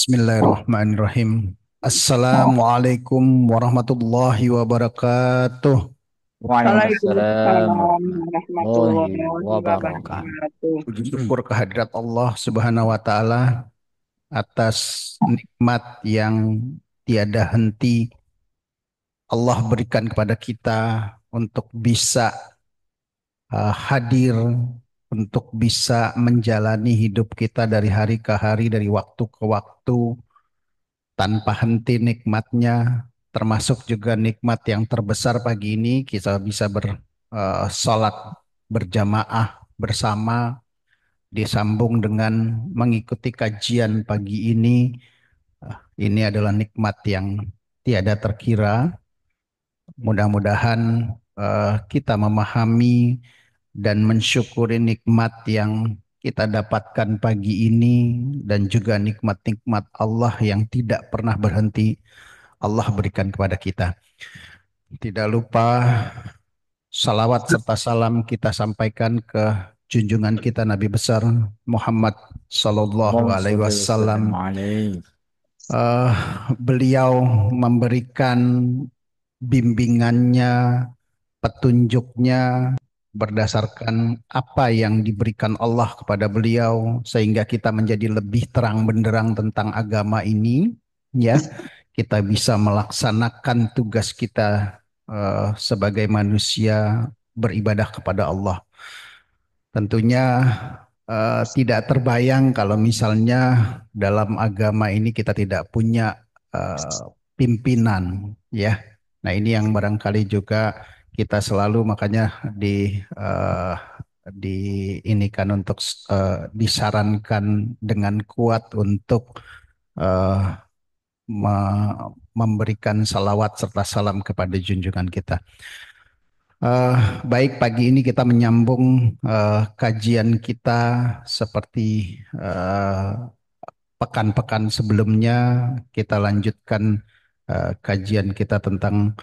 Bismillahirrahmanirrahim. Assalamualaikum warahmatullahi wabarakatuh. Waalaikumsalam Waalaikumsalam warahmatullahi warahmatullahi wabarakatuh. wabarakatuh. Puji syukur kehadirat Allah Subhanahu wa taala atas nikmat yang tiada henti Allah berikan kepada kita untuk bisa hadir, untuk bisa menjalani hidup kita dari hari ke hari, dari waktu ke waktu tanpa henti nikmatnya, termasuk juga nikmat yang terbesar pagi ini kita bisa bersolat berjamaah bersama, disambung dengan mengikuti kajian pagi ini. Ini adalah nikmat yang tiada terkira. Mudah-mudahan kita memahami dan mensyukuri nikmat yang kita dapatkan pagi ini dan juga nikmat-nikmat Allah yang tidak pernah berhenti Allah berikan kepada kita. Tidak lupa salawat serta salam kita sampaikan ke junjungan kita Nabi besar Muhammad Sallallahu Allahumma Alaihi sholli wa sallim Wasallam. alaihi. Eh, Beliau memberikan bimbingannya, petunjuknya berdasarkan apa yang diberikan Allah kepada beliau sehingga kita menjadi lebih terang benderang tentang agama ini, ya. Kita bisa melaksanakan tugas kita sebagai manusia beribadah kepada Allah. Tentunya tidak terbayang kalau misalnya dalam agama ini kita tidak punya pimpinan, ya. Nah, ini yang barangkali juga kita selalu makanya diinikan untuk disarankan dengan kuat untuk eh, memberikan salawat serta salam kepada junjungan kita. Eh, Baik, pagi ini kita menyambung kajian kita seperti eh, pekan-pekan sebelumnya. Kita lanjutkan kajian kita tentang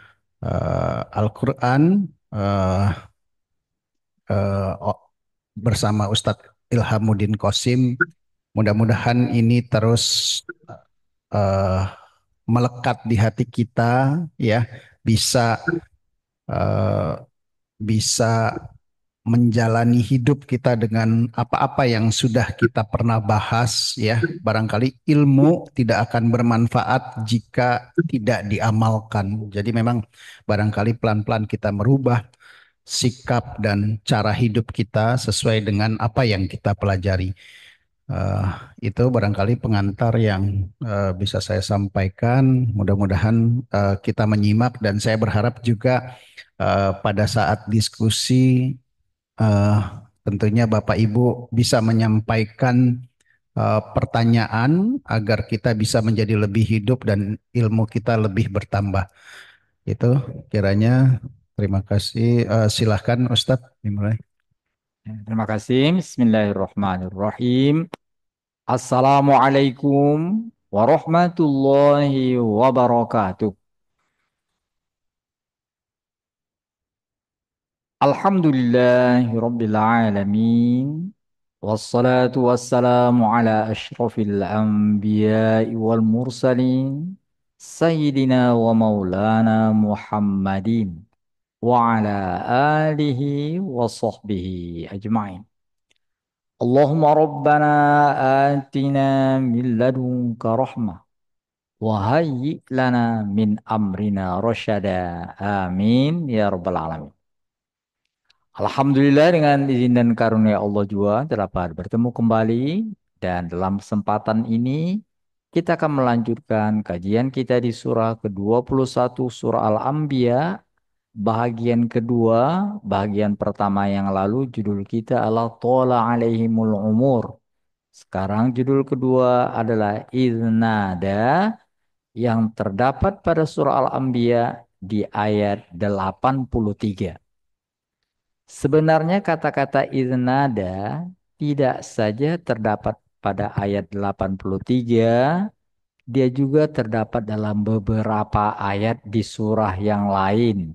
Al-Quran eh, bersama Ustadz Ilhamuddin Qasim. Mudah-mudahan ini terus eh, melekat di hati kita, ya, bisa eh, bisa menjalani hidup kita dengan apa-apa yang sudah kita pernah bahas, ya. Barangkali ilmu tidak akan bermanfaat jika tidak diamalkan. Jadi memang barangkali pelan-pelan kita merubah sikap dan cara hidup kita sesuai dengan apa yang kita pelajari. Eh, itu barangkali pengantar yang bisa saya sampaikan. Mudah-mudahan kita menyimak dan saya berharap juga pada saat diskusi eh, tentunya Bapak Ibu bisa menyampaikan pertanyaan agar kita bisa menjadi lebih hidup dan ilmu kita lebih bertambah. Itu kiranya. Terima kasih. Silahkan Ustadz dimulai. Terima kasih. Bismillahirrahmanirrahim. Assalamualaikum warahmatullahi wabarakatuh. Alhamdulillahi rabbil alamin. Wassalatu wassalamu ala ashrafil anbiya'i wal mursalin. Sayyidina wa maulana Muhammadin. Wa ala alihi wa sahbihi ajma'in. Allahumma rabbana atina min ladunka rahmah wa hayyi lana min amrina rasyada. Amin ya rabbal alamin. Alhamdulillah dengan izin dan karunia Allah juga dapat bertemu kembali dan dalam kesempatan ini kita akan melanjutkan kajian kita di surah ke-21 surah Al-Anbiya. Bahagian kedua, bahagian pertama yang lalu judul kita adalah Tola alaihimul umur. Sekarang judul kedua adalah Iznada yang terdapat pada surah Al-Anbiya di ayat 83. Sebenarnya kata-kata Iznada tidak saja terdapat pada ayat 83, dia juga terdapat dalam beberapa ayat di surah yang lain.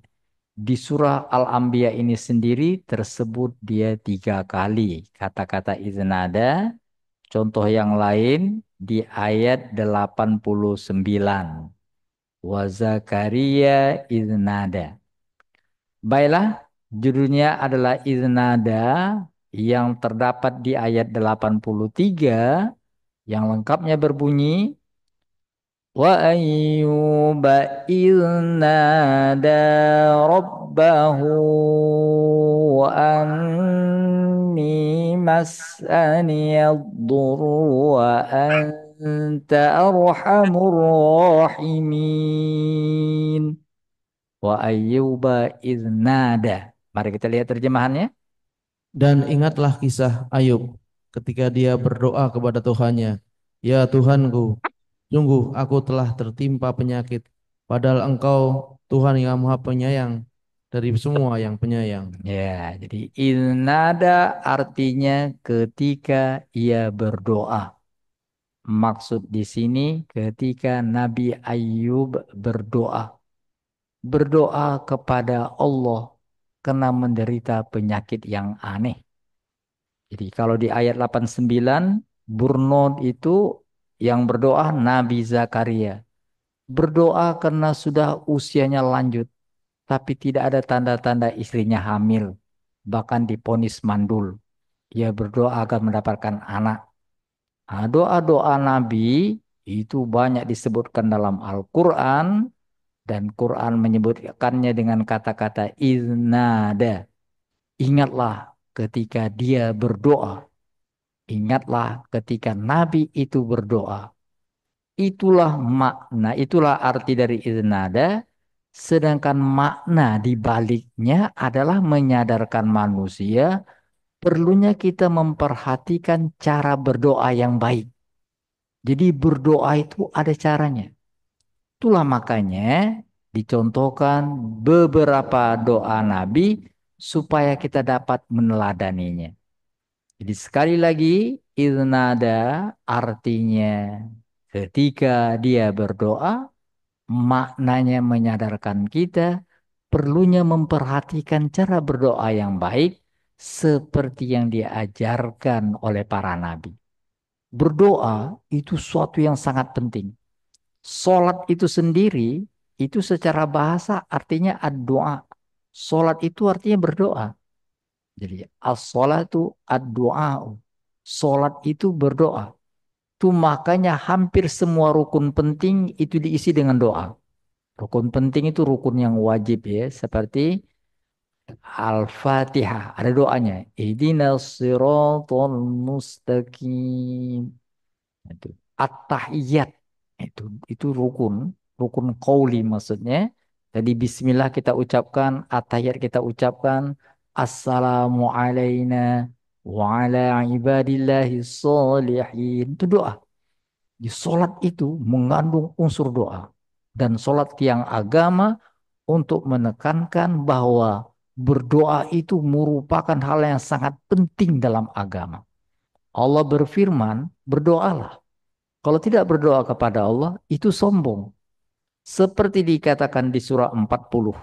Di surah Al-Anbiya ini sendiri tersebut dia 3 kali kata-kata iznada. Contoh yang lain di ayat 89. Wa Zakaria idnada. Baiklah, judulnya adalah idnada yang terdapat di ayat 83 yang lengkapnya berbunyi wa ayyuba idnada rabbahu anni mas'aniyad-dhurru wa anta arhamur rahimin. Wa ayyuba idnada. Mari kita lihat terjemahannya. Dan ingatlah kisah Ayub ketika dia berdoa kepada Tuhannya, "Ya Tuhanku, sungguh aku telah tertimpa penyakit, padahal Engkau Tuhan yang Maha Penyayang dari semua yang penyayang." Ya, jadi idnada artinya ketika ia berdoa. Maksud di sini ketika Nabi Ayub berdoa. Berdoa kepada Allah karena menderita penyakit yang aneh. Jadi kalau di ayat 89, Burnod itu yang berdoa Nabi Zakaria. Berdoa karena sudah usianya lanjut, tapi tidak ada tanda-tanda istrinya hamil. Bahkan diponis mandul. Ia berdoa agar mendapatkan anak. Nah, doa-doa Nabi itu banyak disebutkan dalam Al-Quran. Dan Quran menyebutkannya dengan kata-kata iznada. Ingatlah ketika dia berdoa. Ingatlah ketika Nabi itu berdoa. Itulah makna, itulah arti dari iznada. Sedangkan makna di baliknya adalah menyadarkan manusia perlunya kita memperhatikan cara berdoa yang baik. Jadi berdoa itu ada caranya. Itulah makanya dicontohkan beberapa doa Nabi supaya kita dapat meneladaninya. Jadi sekali lagi, idnada artinya ketika dia berdoa, maknanya menyadarkan kita perlunya memperhatikan cara berdoa yang baik seperti yang diajarkan oleh para nabi. Berdoa itu suatu yang sangat penting. Salat itu sendiri, itu secara bahasa artinya ad-doa. Salat itu artinya berdoa. Jadi as-salatu ad-doa. Salat itu berdoa. Itu makanya hampir semua rukun penting itu diisi dengan doa. Rukun penting itu rukun yang wajib ya, seperti Al-Fatihah. Ada doanya. Ihdinas siratal mustaqim. Itu at-tahiyat itu rukun qauli maksudnya. Jadi bismillah kita ucapkan, at-tahiyat kita ucapkan, assalamu alaina wa ala ibadillahi sholihin. Itu doa. Di salat itu mengandung unsur doa. Dan salat tiang agama untuk menekankan bahwa berdoa itu merupakan hal yang sangat penting dalam agama. Allah berfirman, berdoalah. Kalau tidak berdoa kepada Allah, itu sombong. Seperti dikatakan di surah 40.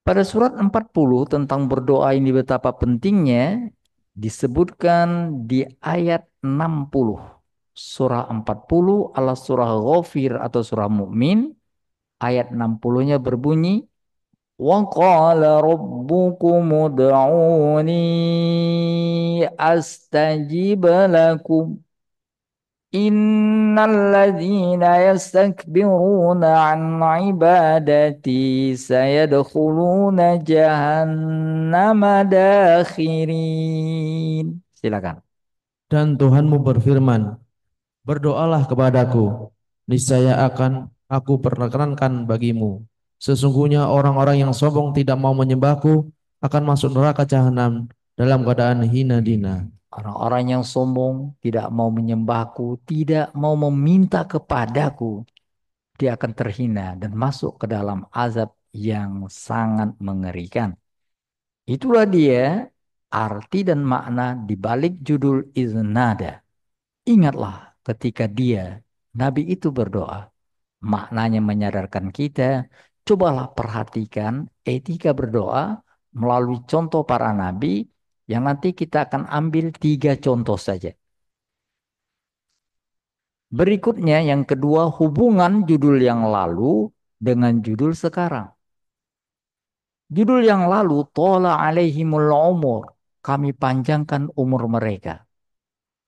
Pada surat 40 tentang berdoa ini betapa pentingnya, disebutkan di ayat 60. Surah 40 adalah surah Ghafir atau surah Mukmin. Ayat 60-nya berbunyi, وَقَالَ رَبُّكُمُ ادْعُونِي أَسْتَجِبْ لَكُمْ Innalladzina yastakbiruna an ibadati sayadkhuluna jahannama dakhirin. Silakan. Dan Tuhanmu berfirman, "Berdoalah kepadaku, niscaya akan aku perkenankan bagimu. Sesungguhnya orang-orang yang sombong tidak mau menyembahku akan masuk neraka jahanam dalam keadaan hina dina." Orang-orang yang sombong tidak mau menyembahku, tidak mau meminta kepadaku, dia akan terhina dan masuk ke dalam azab yang sangat mengerikan. Itulah dia arti dan makna di balik judul Iznada. Ingatlah ketika dia, Nabi itu berdoa. Maknanya menyadarkan kita, cobalah perhatikan etika berdoa melalui contoh para nabi yang nanti kita akan ambil 3 contoh saja. Berikutnya yang kedua, hubungan judul yang lalu dengan judul sekarang. Judul yang lalu, Tola alaihimul umur. Kami panjangkan umur mereka.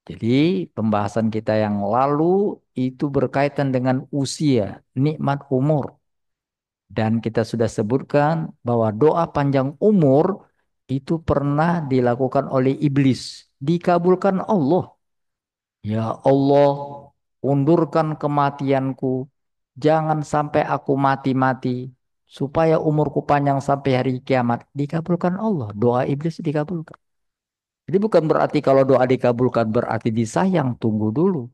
Jadi pembahasan kita yang lalu itu berkaitan dengan usia, nikmat umur. Dan kita sudah sebutkan bahwa doa panjang umur itu pernah dilakukan oleh iblis. Dikabulkan Allah. Ya Allah, undurkan kematianku. Jangan sampai aku mati-mati. Supaya umurku panjang sampai hari kiamat. Dikabulkan Allah. Doa iblis dikabulkan. Jadi bukan berarti kalau doa dikabulkan berarti disayang. Tunggu dulu.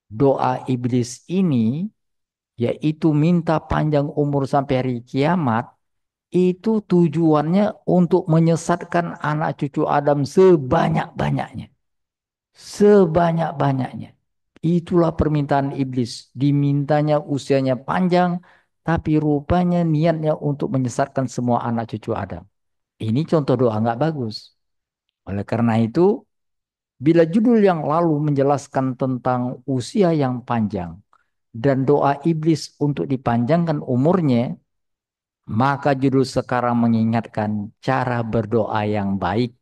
Doa iblis ini yaitu minta panjang umur sampai hari kiamat. Itu tujuannya untuk menyesatkan anak cucu Adam sebanyak-banyaknya. Sebanyak-banyaknya. Itulah permintaan iblis. Dimintanya usianya panjang, tapi rupanya niatnya untuk menyesatkan semua anak cucu Adam. Ini contoh doa nggak bagus. Oleh karena itu, bila judul yang lalu menjelaskan tentang usia yang panjang dan doa iblis untuk dipanjangkan umurnya, maka judul sekarang mengingatkan cara berdoa yang baik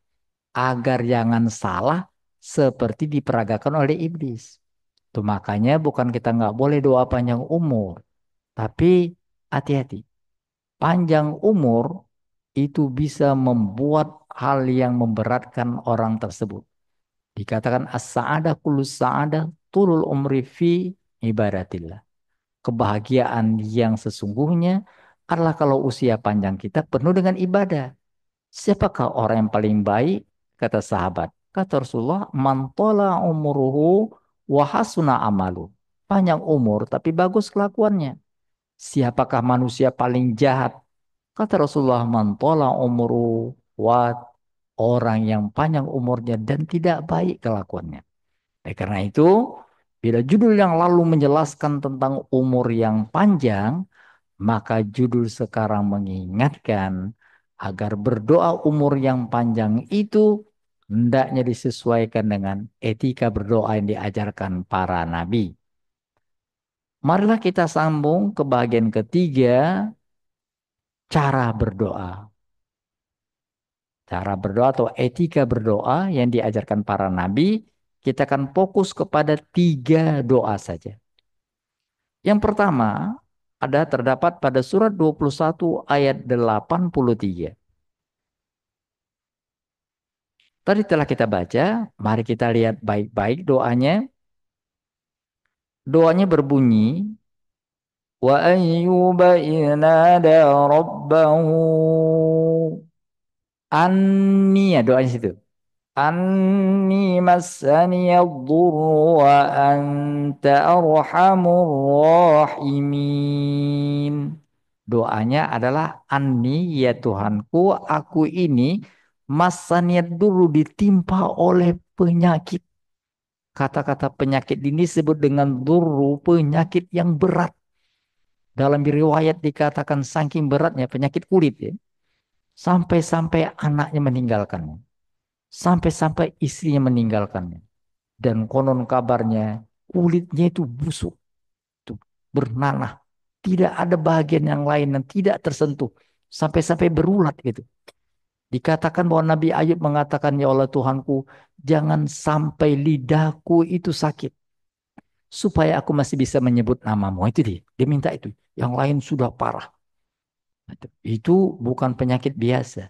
agar jangan salah seperti diperagakan oleh iblis. Itu makanya bukan kita nggak boleh doa panjang umur, tapi hati-hati. Panjang umur itu bisa membuat hal yang memberatkan orang tersebut. Dikatakan as-sa'adah kullu sa'adah tulul umri fi ibadatillah. Kebahagiaan yang sesungguhnya adalah kalau usia panjang kita penuh dengan ibadah. Siapakah orang yang paling baik? Kata sahabat. Kata Rasulullah, man tola umuruhu wa hasuna amalu. Panjang umur tapi bagus kelakuannya. Siapakah manusia paling jahat? Kata Rasulullah, man tola umuruhu wa orang yang panjang umurnya dan tidak baik kelakuannya. Karena itu, bila judul yang lalu menjelaskan tentang umur yang panjang, maka judul sekarang mengingatkan agar berdoa umur yang panjang itu hendaknya disesuaikan dengan etika berdoa yang diajarkan para nabi. Marilah kita sambung ke bagian ketiga, cara berdoa. Cara berdoa atau etika berdoa yang diajarkan para nabi, kita akan fokus kepada 3 doa saja. Yang pertama, ada terdapat pada surat 21 ayat 83. Tadi telah kita baca, mari kita lihat baik-baik doanya. Doanya berbunyi, wa ayyuba idnada rabbahu anni, ya doanya situ. Anni massani yadhurru wa anta arhamur rahimin. Doanya adalah anni, ya Tuhanku, aku ini masaniyad dulu ditimpa oleh penyakit. Kata-kata penyakit ini disebut dengan duru, penyakit yang berat. Dalam riwayat dikatakan saking beratnya penyakit kulit ya. Sampai-sampai anaknya meninggalkannya. Sampai-sampai istrinya meninggalkannya. Dan konon kabarnya kulitnya itu busuk. Itu bernanah. Tidak ada bagian yang lain yang tidak tersentuh. Sampai-sampai berulat gitu. Dikatakan bahwa Nabi Ayub mengatakan, ya Allah Tuhanku, jangan sampai lidahku itu sakit. Supaya aku masih bisa menyebut namamu. Itu dia. Dia minta itu. Yang lain sudah parah. Itu bukan penyakit biasa.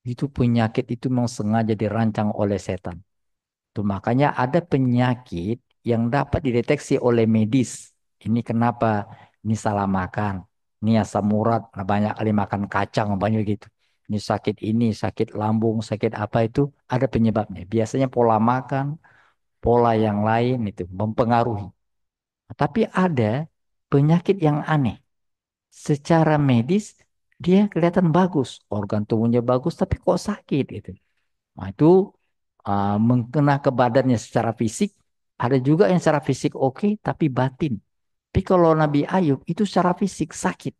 Itu penyakit itu memang sengaja dirancang oleh setan. Tuh makanya ada penyakit yang dapat dideteksi oleh medis. Ini kenapa? Ini salah makan. Ini asam urat. Nah, banyak kali makan kacang. Banyak gitu. Ini, sakit lambung, sakit apa itu. Ada penyebabnya. Biasanya pola makan, pola yang lain itu mempengaruhi. Tapi ada penyakit yang aneh. Secara medis dia kelihatan bagus, organ tubuhnya bagus, tapi kok sakit gitu. Nah itu mengena ke badannya secara fisik. Ada juga yang secara fisik oke, tapi batin. Tapi kalau Nabi Ayub itu secara fisik sakit.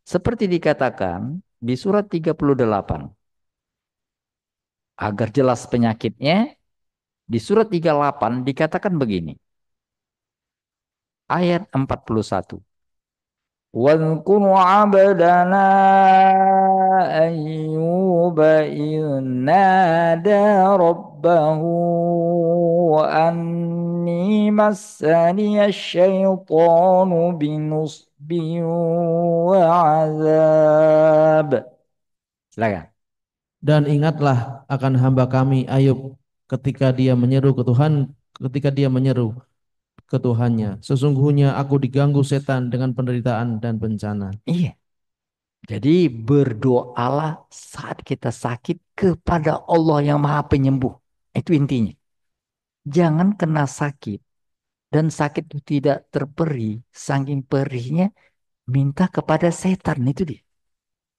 Seperti dikatakan di surat 38. Agar jelas penyakitnya, di surat 38 dikatakan begini. Ayat 41. واذكر عبدنا أيوب إذ نادى ربه أني مسني الشيطان بنصب وعذاب. Silakan. Dan ingatlah akan hamba kami Ayub ketika dia menyeru ke Tuhan, ketika dia menyeru ke Tuhannya. Sesungguhnya aku diganggu setan dengan penderitaan dan bencana. Iya. Jadi berdoalah saat kita sakit kepada Allah yang Maha Penyembuh. Itu intinya. Jangan kena sakit dan sakit itu tidak terperi, saking perihnya minta kepada setan itu dia.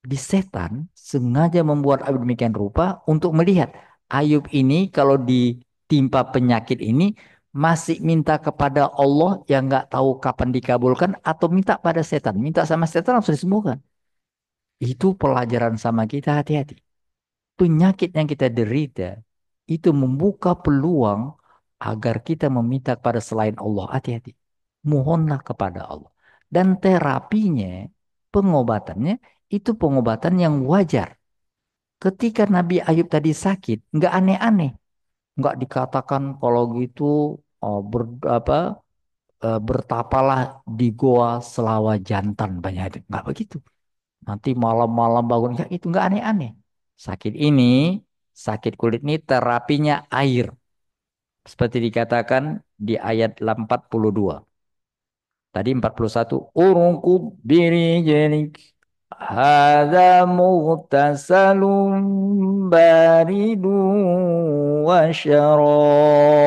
Di setan sengaja membuat Ayub demikian rupa untuk melihat Ayub ini kalau ditimpa penyakit ini masih minta kepada Allah yang nggak tahu kapan dikabulkan atau minta pada setan. Minta sama setan langsung disembuhkan. Itu pelajaran sama kita, hati-hati. Penyakit yang kita derita itu membuka peluang agar kita meminta kepada selain Allah. Hati-hati. Mohonlah kepada Allah. Dan terapinya, pengobatannya, itu pengobatan yang wajar. Ketika Nabi Ayub tadi sakit, nggak aneh-aneh. Nggak dikatakan kalau gitu bertapalah di goa Selawa Jantan. Banyak itu. Nggak begitu. Nanti malam-malam bangun ya itu nggak aneh-aneh. Sakit ini, sakit kulit ini terapinya air. Seperti dikatakan di ayat 42. Tadi 41. Urungkub birijenik. Hada mughtasalun baridu wa syarab.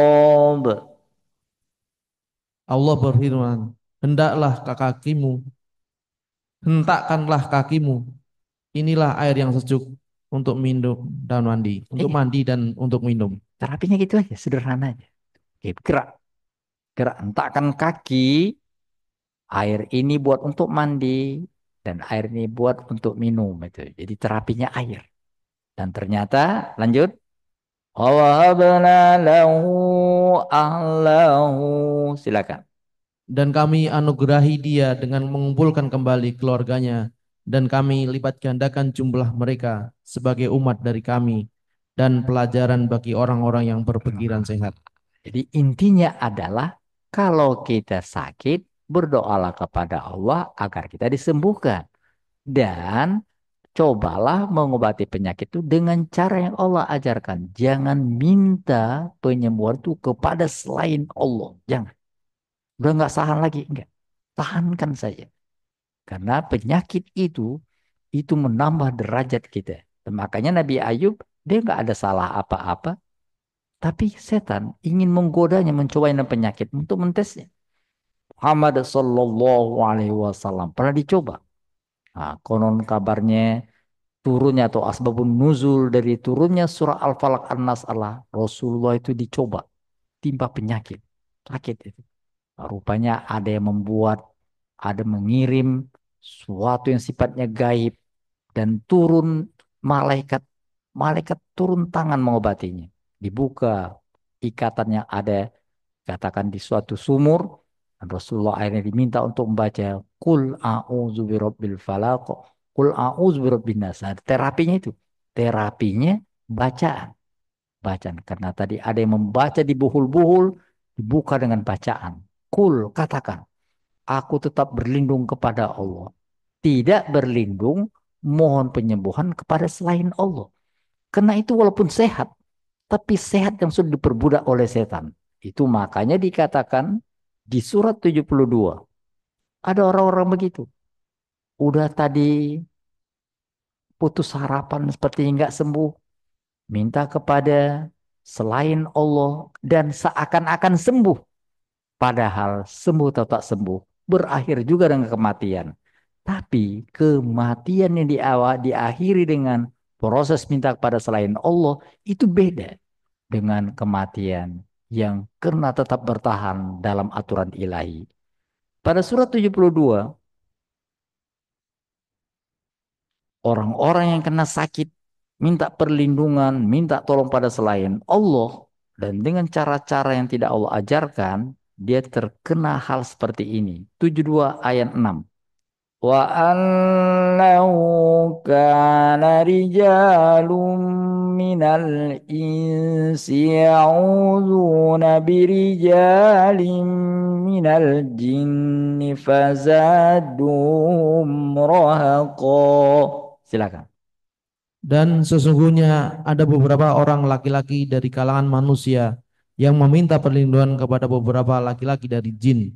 Allah berfirman, hendaklah kakimu, hentakkanlah kakimu. Inilah air yang sejuk untuk minum dan mandi, untuk Iya, mandi dan untuk minum. terapinya gitu aja, sederhana aja. Oke, gerak, gerak, hentakkan kaki. Air ini buat untuk mandi dan air ini buat untuk minum itu. Jadi terapinya air. Dan ternyata lanjut. Wahabna lahu ahlahu. Silakan. Dan kami anugerahi dia dengan mengumpulkan kembali keluarganya, dan kami lipat gandakan jumlah mereka sebagai umat dari kami, dan pelajaran bagi orang-orang yang berpikiran sehat. Jadi intinya adalah kalau kita sakit, berdoalah kepada Allah agar kita disembuhkan. Dan cobalah mengobati penyakit itu dengan cara yang Allah ajarkan. Jangan minta penyembuhan itu kepada selain Allah. Jangan. Udah nggak tahan lagi. Enggak. Tahankan saja. Karena penyakit itu menambah derajat kita. Dan makanya Nabi Ayub, dia nggak ada salah apa-apa. Tapi setan ingin menggodanya, mencoba dengan penyakit untuk mentesnya. Muhammad Sallallahu Alaihi Wasallam pernah dicoba. Nah, konon kabarnya turunnya atau asbabun nuzul dari turunnya surah Al-Falaq An-Nas Allah. Rasulullah itu dicoba, timpa penyakit, sakit itu. Nah, rupanya ada yang membuat, ada mengirim suatu yang sifatnya gaib dan turun malaikat, malaikat turun tangan mengobatinya. Dibuka ikatan yang ada katakan di suatu sumur dan Rasulullah akhirnya diminta untuk membaca Qul a'udzu birabbil falaq, Qul a'udzu birabbin nas. Nah, terapinya itu, terapinya bacaan. Bacaan karena tadi ada yang membaca di buhul-buhul dibuka dengan bacaan. Qul katakan, aku tetap berlindung kepada Allah. Tidak berlindung mohon penyembuhan kepada selain Allah. Karena itu walaupun sehat, tapi sehat yang sudah diperbudak oleh setan. Itu makanya dikatakan di surat 72. Ada orang-orang begitu. Udah tadi putus harapan seperti nggak sembuh. Minta kepada selain Allah dan seakan-akan sembuh. Padahal sembuh atau tak sembuh. Berakhir juga dengan kematian. Tapi kematian yang diakhiri dengan proses minta kepada selain Allah itu beda dengan kematian yang karena tetap bertahan dalam aturan ilahi. Pada surat 72, orang-orang yang kena sakit minta perlindungan, minta tolong pada selain Allah, dan dengan cara-cara yang tidak Allah ajarkan, dia terkena hal seperti ini. 72 ayat 6. Wa annahu kana rijalun minal insi ya'udzuuna birijalin minal jinni fazadum rahaqa. Silakan. Dan sesungguhnya ada beberapa orang laki-laki dari kalangan manusia yang meminta perlindungan kepada beberapa laki-laki dari jin,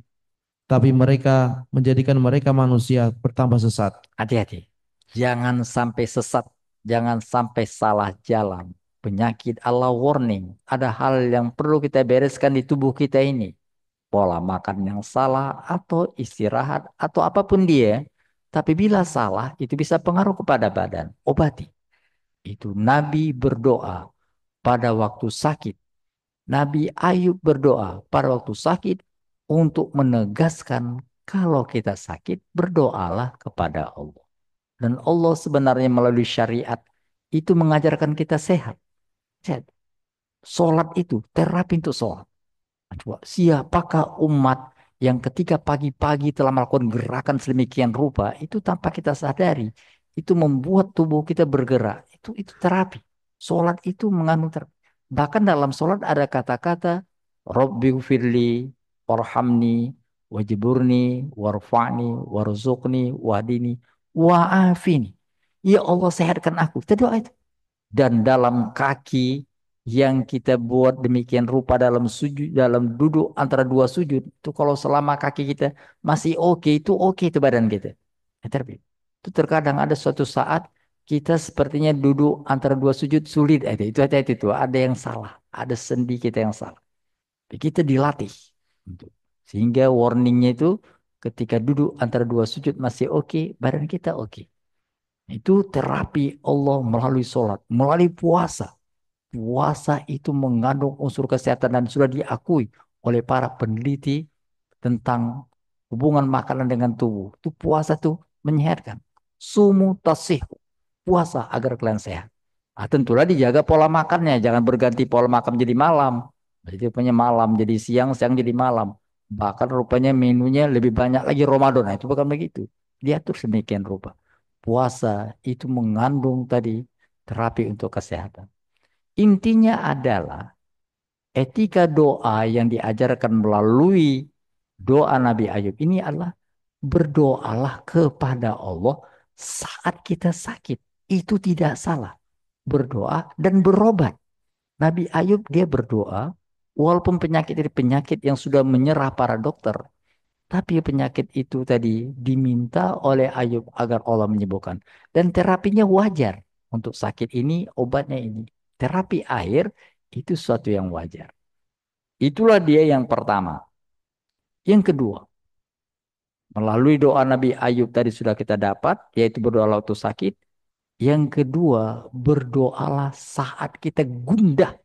tapi mereka menjadikan mereka manusia bertambah sesat. Hati-hati. Jangan sampai sesat. Jangan sampai salah jalan. Penyakit Allah warning. Ada hal yang perlu kita bereskan di tubuh kita ini. Pola makan yang salah atau istirahat atau apapun dia. Tapi bila salah itu bisa pengaruh kepada badan. Obati. Itu Nabi berdoa pada waktu sakit. Nabi Ayub berdoa pada waktu sakit untuk menegaskan kalau kita sakit berdoalah kepada Allah. Dan Allah sebenarnya melalui syariat itu mengajarkan kita sehat. Sehat. Sholat itu terapi untuk sholat. Coba, siapakah umat yang ketika pagi-pagi telah melakukan gerakan sedemikian rupa itu tanpa kita sadari itu membuat tubuh kita bergerak. Itu terapi. Sholat itu mengandung terapi. Bahkan dalam sholat ada kata-kata Rabbighfirli warhamni wajiburni warfa'ni warzuqni wahdini wa'afini. Ya Allah sehatkan aku. Kita doa itu. Dan dalam kaki yang kita buat demikian rupa dalam sujud, dalam duduk antara dua sujud, itu kalau selama kaki kita masih oke, itu oke itu badan kita. Tapi itu terkadang ada suatu saat kita sepertinya duduk antara dua sujud sulit aja. Itu hati-hati itu ada yang salah, ada sendi kita yang salah. Kita dilatih. Sehingga warningnya itu ketika duduk antara dua sujud masih oke, badan kita oke. Itu terapi Allah melalui sholat, melalui puasa. Puasa itu mengandung unsur kesehatan dan sudah diakui oleh para peneliti tentang hubungan makanan dengan tubuh. Itu puasa tuh menyehatkan. Sumu tasih. Puasa agar kalian sehat. Nah, tentulah dijaga pola makannya. Jangan berganti pola makan jadi malam. Jadi punya malam jadi siang, siang jadi malam. Bahkan rupanya menunya lebih banyak lagi Ramadan. Nah, itu bukan begitu. Diatur sedemikian rupa. Puasa itu mengandung tadi terapi untuk kesehatan. Intinya adalah etika doa yang diajarkan melalui doa Nabi Ayub ini adalah berdoalah kepada Allah saat kita sakit. Itu tidak salah. Berdoa dan berobat. Nabi Ayub dia berdoa walaupun penyakit ini penyakit yang sudah menyerah para dokter. Tapi penyakit itu tadi diminta oleh Ayub agar Allah menyembuhkan. Dan terapinya wajar. Untuk sakit ini, obatnya ini. Terapi air itu sesuatu yang wajar. Itulah dia yang pertama. Yang kedua, melalui doa Nabi Ayub tadi sudah kita dapat, yaitu berdoa waktu sakit. Yang kedua, berdoalah saat kita gundah.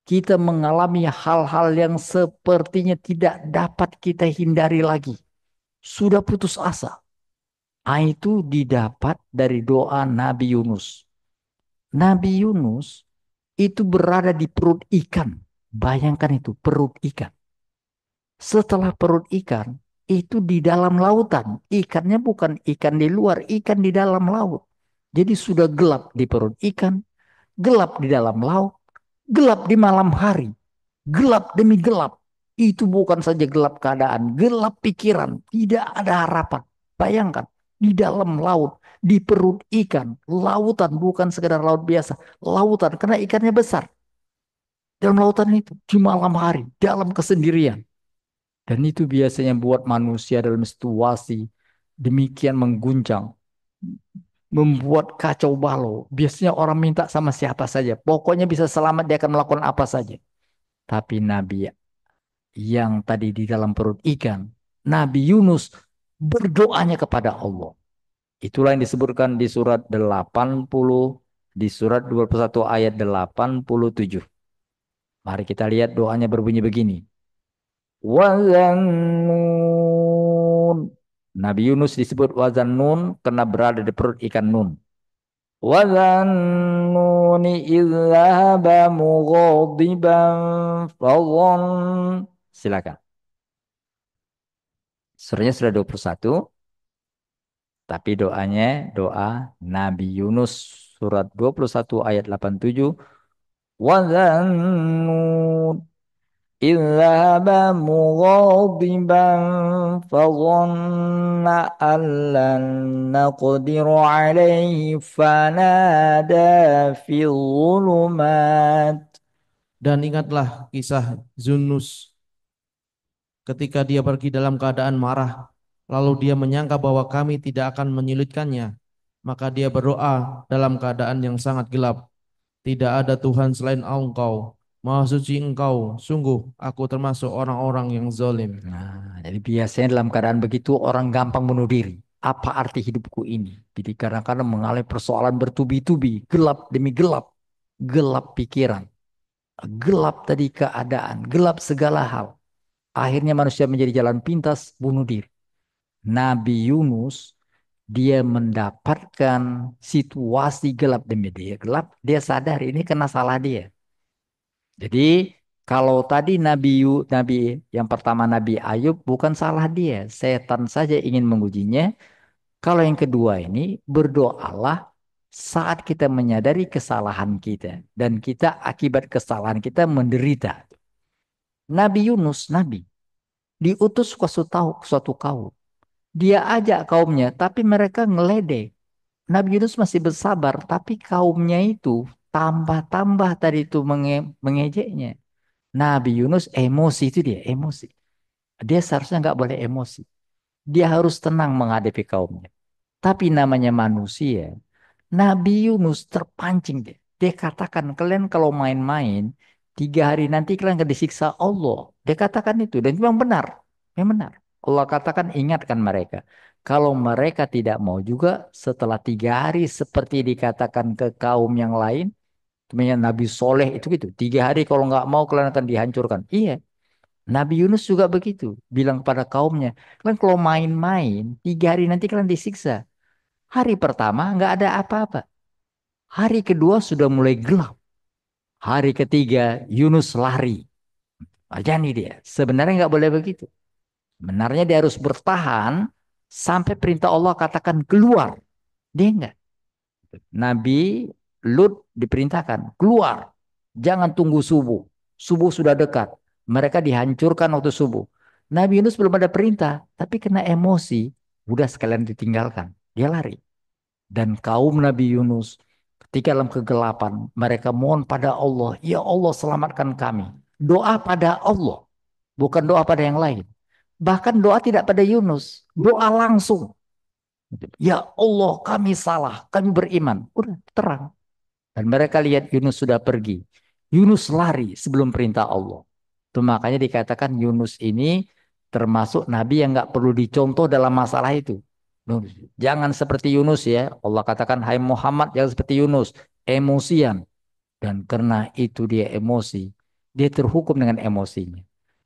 Kita mengalami hal-hal yang sepertinya tidak dapat kita hindari lagi. Sudah putus asa. Itu didapat dari doa Nabi Yunus. Nabi Yunus itu berada di perut ikan. Bayangkan itu, perut ikan. Setelah perut ikan, itu di dalam lautan. Ikannya bukan ikan di luar, ikan di dalam laut. Jadi sudah gelap di perut ikan, gelap di dalam laut, gelap di malam hari, gelap demi gelap. Itu bukan saja gelap keadaan, gelap pikiran, tidak ada harapan. Bayangkan, di dalam laut, di perut ikan, lautan bukan sekedar laut biasa, lautan karena ikannya besar. Dalam lautan itu, di malam hari, dalam kesendirian. Dan itu biasanya buat manusia dalam situasi demikian mengguncang, membuat kacau balau. Biasanya orang minta sama siapa saja. Pokoknya bisa selamat dia akan melakukan apa saja. Tapi Nabi yang tadi di dalam perut ikan, Nabi Yunus berdoanya kepada Allah. Itulah yang disebutkan di surat 80, di surat 21 ayat 87. Mari kita lihat doanya berbunyi begini. Wazannun. Nabi Yunus disebut Wazannun karena berada di perut ikan nun. وَذَنُّونِ إِذْ ذَهَبَ مُغَاضِبًا فَظَنَّ. Silakan. Surahnya sudah 21, tapi doanya doa Nabi Yunus surat 21 ayat 87. وَذَنُّونِ إِذْ ذَهَبَ مُغَاضِبًا فَظَنَّ أَن لَّن نَّقْدِرَ عَلَيْهِ فَنَادَىٰ فِي الظُّلُمَاتِ. Dan ingatlah kisah Yunus ketika dia pergi dalam keadaan marah, lalu dia menyangka bahwa kami tidak akan menyulitkannya. Maka dia berdoa dalam keadaan yang sangat gelap. Tidak ada Tuhan selain Engkau. Maha suci Engkau. Sungguh aku termasuk orang-orang yang zalim. Nah, jadi biasanya dalam keadaan begitu orang gampang bunuh diri. Apa arti hidupku ini? Jadi kadang-kadang mengalami persoalan bertubi-tubi, gelap demi gelap, gelap pikiran, gelap tadi keadaan, gelap segala hal. Akhirnya manusia menjadi jalan pintas, bunuh diri. Nabi Yunus, dia mendapatkan situasi gelap demi dia gelap, dia sadar ini kena salah dia. Jadi kalau tadi Nabi yang pertama Nabi Ayub bukan salah dia, setan saja ingin mengujinya. Kalau yang kedua ini berdoalah saat kita menyadari kesalahan kita dan kita akibat kesalahan kita menderita. Nabi Yunus, Nabi diutus ke suatu kaum. Dia ajak kaumnya, tapi mereka ngeledek. Nabi Yunus masih bersabar, tapi kaumnya itu tambah-tambah tadi itu mengejeknya. Nabi Yunus emosi itu dia, emosi. Dia seharusnya nggak boleh emosi. Dia harus tenang menghadapi kaumnya. Tapi namanya manusia, Nabi Yunus terpancing deh. Dia katakan kalian kalau main-main 3 hari nanti kalian akan disiksa Allah. Dia katakan itu dan memang benar, memang benar. Allah katakan ingatkan mereka. Kalau mereka tidak mau juga setelah 3 hari seperti dikatakan ke kaum yang lain, temannya Nabi Soleh itu gitu. 3 hari kalau nggak mau kalian akan dihancurkan. Iya, Nabi Yunus juga begitu. Bilang kepada kaumnya, kalian kalau main-main 3 hari nanti kalian disiksa. Hari pertama nggak ada apa-apa. Hari kedua sudah mulai gelap. Hari ketiga Yunus lari. Jadi dia. Sebenarnya nggak boleh begitu. Sebenarnya dia harus bertahan sampai perintah Allah katakan keluar. Dia enggak. Nabi Lut diperintahkan keluar. Jangan tunggu subuh. Subuh sudah dekat. Mereka dihancurkan waktu subuh. Nabi Yunus belum ada perintah, tapi kena emosi. Udah sekalian ditinggalkan. Dia lari. Dan kaum Nabi Yunus ketika dalam kegelapan mereka mohon pada Allah, ya Allah selamatkan kami. Doa pada Allah, bukan doa pada yang lain. Bahkan doa tidak pada Yunus, doa langsung. Ya Allah kami salah, kami beriman. Udah terang. Dan mereka lihat Yunus sudah pergi. Yunus lari sebelum perintah Allah. Itu makanya dikatakan Yunus ini termasuk nabi yang nggak perlu dicontoh dalam masalah itu. Jangan seperti Yunus ya. Allah katakan, hai Muhammad jangan seperti Yunus. Emosian. Dan karena itu dia emosi. Dia terhukum dengan emosinya.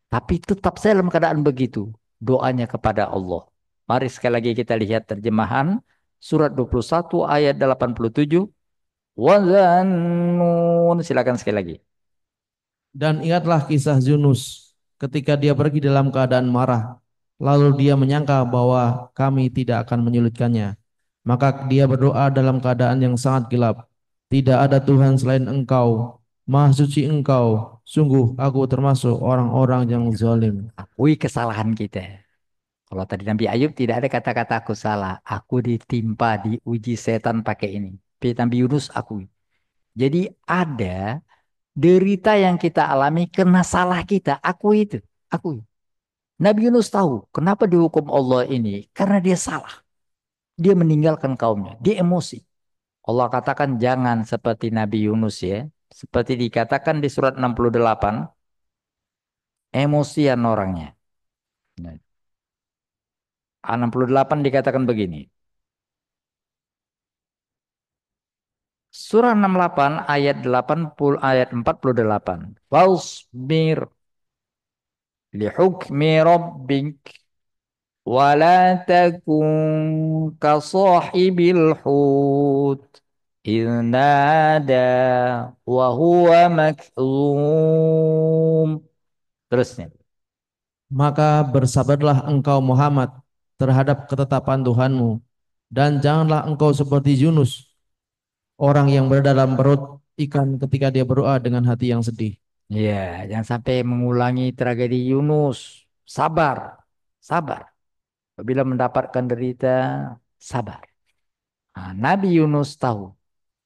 Tapi tetap saya dalam keadaan begitu. Doanya kepada Allah. Mari sekali lagi kita lihat terjemahan. Surat 21 ayat 87. Wazannun. Silakan sekali lagi. Dan ingatlah kisah Yunus ketika dia pergi dalam keadaan marah. Lalu dia menyangka bahwa kami tidak akan menyulitkannya. Maka dia berdoa dalam keadaan yang sangat gelap. Tidak ada Tuhan selain Engkau. Maha suci Engkau. Sungguh aku termasuk orang-orang yang zalim. Akui kesalahan kita. Kalau tadi Nabi Ayub tidak ada kata-kata aku salah. Aku ditimpa, diuji setan pakai ini. Tapi Nabi Yunus akui. Jadi ada derita yang kita alami kena salah kita. Akui itu. Akui. Nabi Yunus tahu kenapa dihukum Allah ini. Karena dia salah. Dia meninggalkan kaumnya. Dia emosi. Allah katakan jangan seperti Nabi Yunus ya. Seperti dikatakan di surat 68. Emosian orangnya. Nah, 68 dikatakan begini. Surah 68 ayat 80 ayat 48. Wasbir lihukmi rabbik wala takun kasahibil hut idnada wa huwa makzum. Terusnya. Maka bersabarlah engkau Muhammad terhadap ketetapan Tuhanmu, dan janganlah engkau seperti Yunus, orang yang berada dalam perut ikan ketika dia berdoa dengan hati yang sedih. Ya, jangan sampai mengulangi tragedi Yunus. Sabar, sabar. Apabila mendapatkan derita, sabar. Nah, Nabi Yunus tahu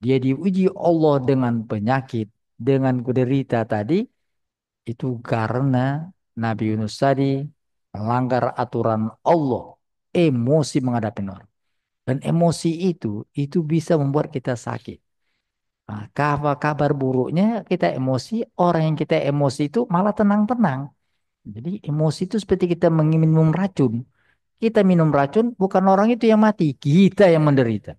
dia diuji Allah dengan penyakit, dengan derita tadi, itu karena Nabi Yunus tadi melanggar aturan Allah, emosi menghadapi orang. Dan emosi itu bisa membuat kita sakit. Nah, kabar buruknya kita emosi, orang yang kita emosi itu malah tenang-tenang. Jadi emosi itu seperti kita minum racun. Kita minum racun, bukan orang itu yang mati, kita yang menderita.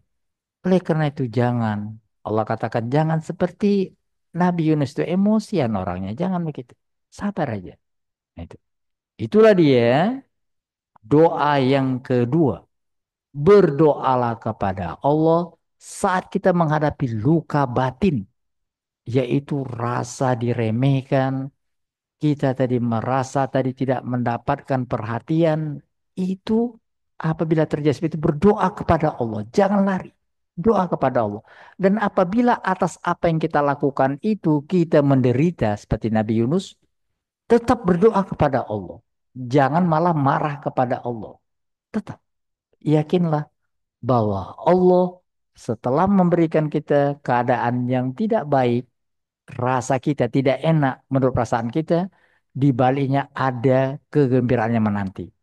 Oleh karena itu jangan. Allah katakan jangan seperti Nabi Yunus itu emosian orangnya. Jangan begitu. Sabar aja. Nah, itu. Itulah dia doa yang kedua. Berdoalah kepada Allah saat kita menghadapi luka batin. Yaitu rasa diremehkan. Kita tadi merasa tadi tidak mendapatkan perhatian. Itu apabila terjadi seperti itu berdoa kepada Allah. Jangan lari. Doa kepada Allah. Dan apabila atas apa yang kita lakukan itu kita menderita seperti Nabi Yunus, tetap berdoa kepada Allah. Jangan malah marah kepada Allah. Tetap yakinlah bahwa Allah setelah memberikan kita keadaan yang tidak baik, rasa kita tidak enak menurut perasaan kita, di baliknya ada kegembiraan yang menanti.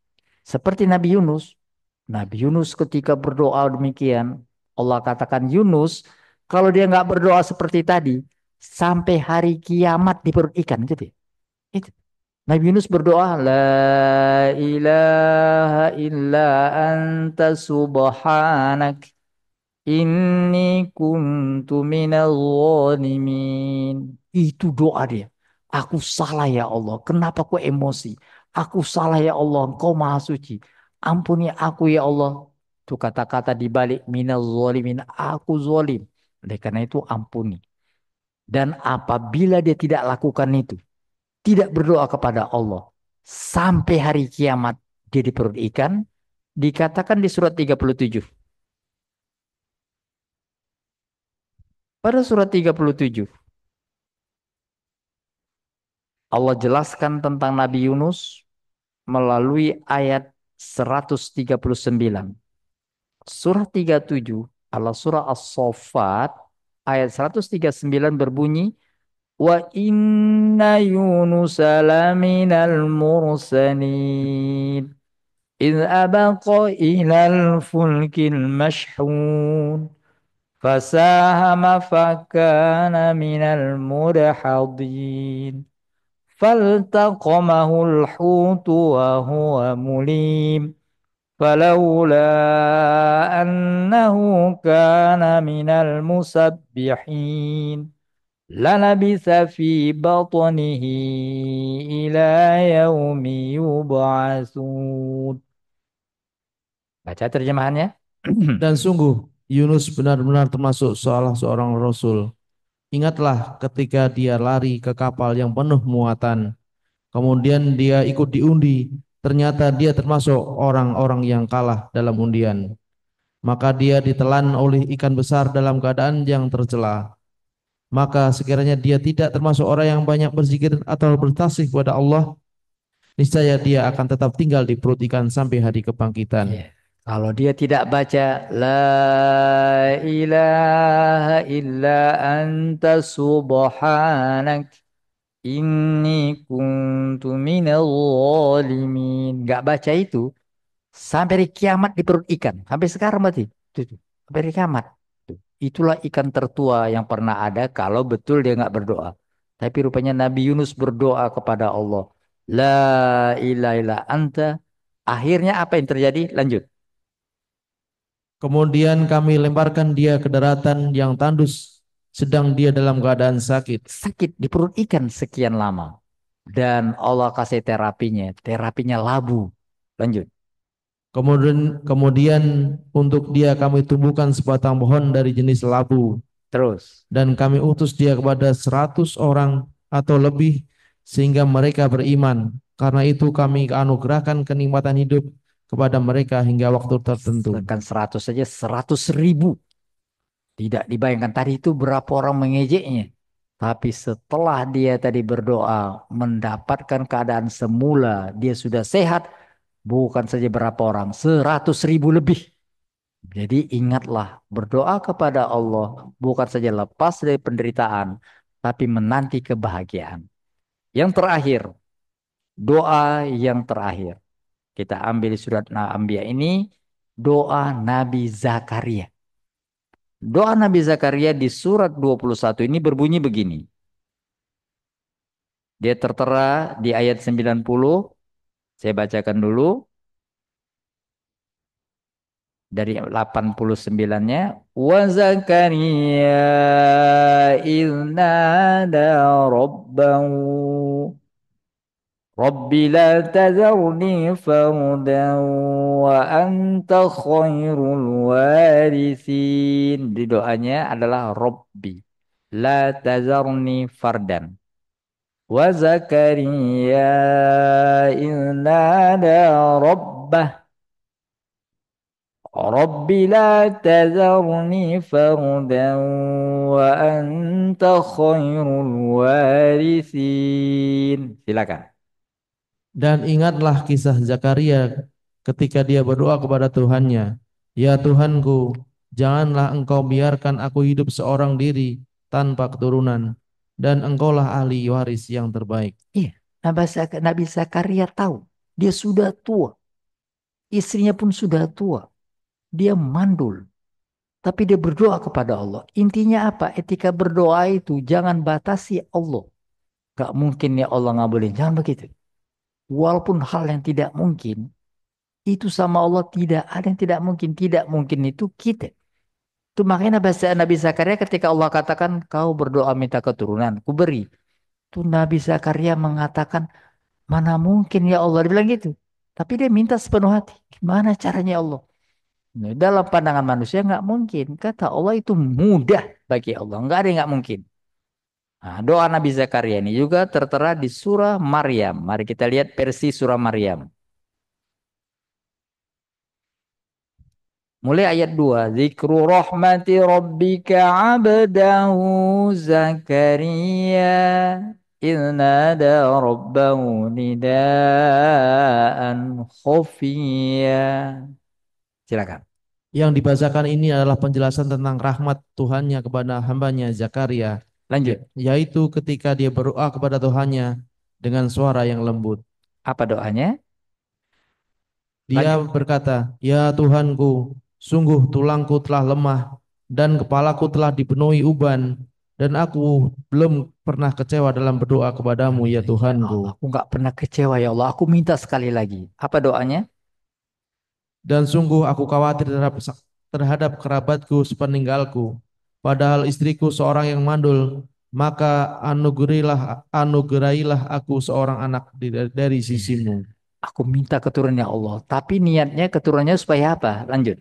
Seperti Nabi Yunus. Nabi Yunus ketika berdoa demikian, Allah katakan Yunus, kalau dia nggak berdoa seperti tadi, sampai hari kiamat di perut ikan gitu ya. Itu. Nabi Yunus berdoa, La ilaha illa anta subhanak, inni kuntu minal zalimin. Itu doa dia. Aku salah ya Allah. Kenapa aku emosi? Aku salah ya Allah. Engkau maha suci. Ampuni aku ya Allah. Itu kata-kata di balik minal zalimin. Aku zalim. Oleh karena itu ampuni. Dan apabila dia tidak lakukan itu, tidak berdoa kepada Allah, sampai hari kiamat dia di perut ikan, dikatakan di surat 37. Pada surat 37, Allah jelaskan tentang Nabi Yunus melalui ayat 139. Surah 37, Allah surah As-Saffat, ayat 139 berbunyi, Wa inna Yunus laminal mursalin. إذ أبق إلى الفلك المشحون فساهم فكان من المدحضين فالتقمه الحوت وهو مليم فلولا أنه كان من المسبحين للبث في بطنه إلى يوم يبعثون. Baca terjemahannya. Dan sungguh Yunus benar-benar termasuk salah seorang rasul. Ingatlah ketika dia lari ke kapal yang penuh muatan. Kemudian dia ikut diundi. Ternyata dia termasuk orang-orang yang kalah dalam undian. Maka dia ditelan oleh ikan besar dalam keadaan yang tercela. Maka sekiranya dia tidak termasuk orang yang banyak berzikir atau bertasbih kepada Allah, niscaya dia akan tetap tinggal di perut ikan sampai hari kebangkitan. Iya. Kalau dia tidak baca La ilaha illa anta subhanak inni kuntu minal zalimin. Gak baca itu sampai hari kiamat di perut ikan. Sampai sekarang berarti. Tuh. Sampai hari kiamat. Tuh. Itulah ikan tertua yang pernah ada kalau betul dia nggak berdoa. Tapi rupanya Nabi Yunus berdoa kepada Allah. La ilaha illa anta. Akhirnya apa yang terjadi? Lanjut. Kemudian kami lemparkan dia ke daratan yang tandus, sedang dia dalam keadaan sakit. Sakit di perut ikan sekian lama. Dan Allah kasih terapinya. Terapinya labu. Lanjut. Kemudian untuk dia kami tumbuhkan sebatang pohon dari jenis labu. Terus. Dan kami utus dia kepada 100 orang atau lebih sehingga mereka beriman. Karena itu kami anugerahkan kenikmatan hidup kepada mereka hingga waktu tertentu. Sedangkan 100 saja 100.000. Tidak dibayangkan tadi itu berapa orang mengejeknya. Tapi setelah dia tadi berdoa, mendapatkan keadaan semula, dia sudah sehat, bukan saja berapa orang, 100.000 lebih. Jadi ingatlah, berdoa kepada Allah bukan saja lepas dari penderitaan, tapi menanti kebahagiaan. Yang terakhir, doa yang terakhir. Kita ambil surat Al-Anbiya ini, doa Nabi Zakaria. Doa Nabi Zakaria di surat 21 ini berbunyi begini. Dia tertera di ayat 90. Saya bacakan dulu dari 89-nya. Wa Zakaria idnada rabbahu Rabbi la tazarni fardan wa anta khairul warithin. Di doanya adalah Rabbi la tazarni fardan. Wa Zakaria idnada rabbah Rabbi la tazarni fardan wa anta khairul warithin. Silakan. Dan ingatlah kisah Zakaria ketika dia berdoa kepada Tuhannya, "Ya Tuhanku, janganlah Engkau biarkan aku hidup seorang diri tanpa keturunan, dan Engkaulah ahli waris yang terbaik." Iya, Nabi Zakaria tahu dia sudah tua, istrinya pun sudah tua, dia mandul, tapi dia berdoa kepada Allah. Intinya apa? Etika berdoa itu jangan batasi Allah. Gak mungkin ya Allah ngabulin, jangan begitu. Walaupun hal yang tidak mungkin, itu sama Allah tidak ada yang tidak mungkin. Tidak mungkin itu kita. Itu makanya Nabi Zakaria ketika Allah katakan kau berdoa minta keturunan, ku beri. Itu Nabi Zakaria mengatakan mana mungkin ya Allah. Dia bilang gitu. Tapi dia minta sepenuh hati. Gimana caranya ya Allah? Nah, dalam pandangan manusia nggak mungkin. Kata Allah itu mudah bagi Allah. Nggak ada yang nggak mungkin. Nah, doa Nabi Zakaria ini juga tertera di surah Maryam. Mari kita lihat versi surah Maryam. Mulai ayat 2. Zikru rahmati rabbika abdahu Zakaria idnada rabbahu nidaan khufiyya. Silakan. Yang dibacakan ini adalah penjelasan tentang rahmat Tuhannya kepada hambanya Zakaria, Lanjut. yaitu ketika dia berdoa kepada Tuhannya dengan suara yang lembut. Apa doanya? Dia Lanjut. berkata, "Ya Tuhanku, sungguh tulangku telah lemah dan kepalaku telah dipenuhi uban, dan aku belum pernah kecewa dalam berdoa kepadamu, ya Ya Tuhanku. Allah, aku nggak pernah kecewa ya Allah. Aku minta sekali lagi. Apa doanya? Dan sungguh aku khawatir terhadap kerabatku sepeninggalku. Padahal istriku seorang yang mandul, maka anugerahilah aku seorang anak dari sisimu, Aku minta keturunan ya Allah. Tapi niatnya keturunannya supaya apa? Lanjut.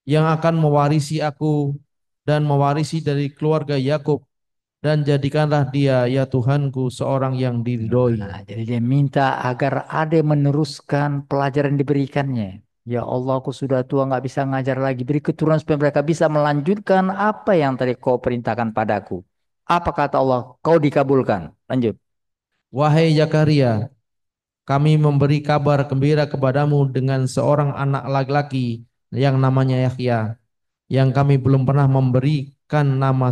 yang akan mewarisi aku dan mewarisi dari keluarga Yakub, dan jadikanlah dia, ya Tuhanku, seorang yang diridhoi." Nah, jadi dia minta agar ada yang meneruskan pelajaran yang diberikannya. Ya Allah, aku sudah tua nggak bisa ngajar lagi. Beri keturunan supaya mereka bisa melanjutkan apa yang tadi kau perintahkan padaku. Apa kata Allah? Kau dikabulkan. Lanjut. "Wahai Zakaria, kami memberi kabar gembira kepadamu dengan seorang anak laki-laki yang namanya Yahya, yang kami belum pernah memberikan nama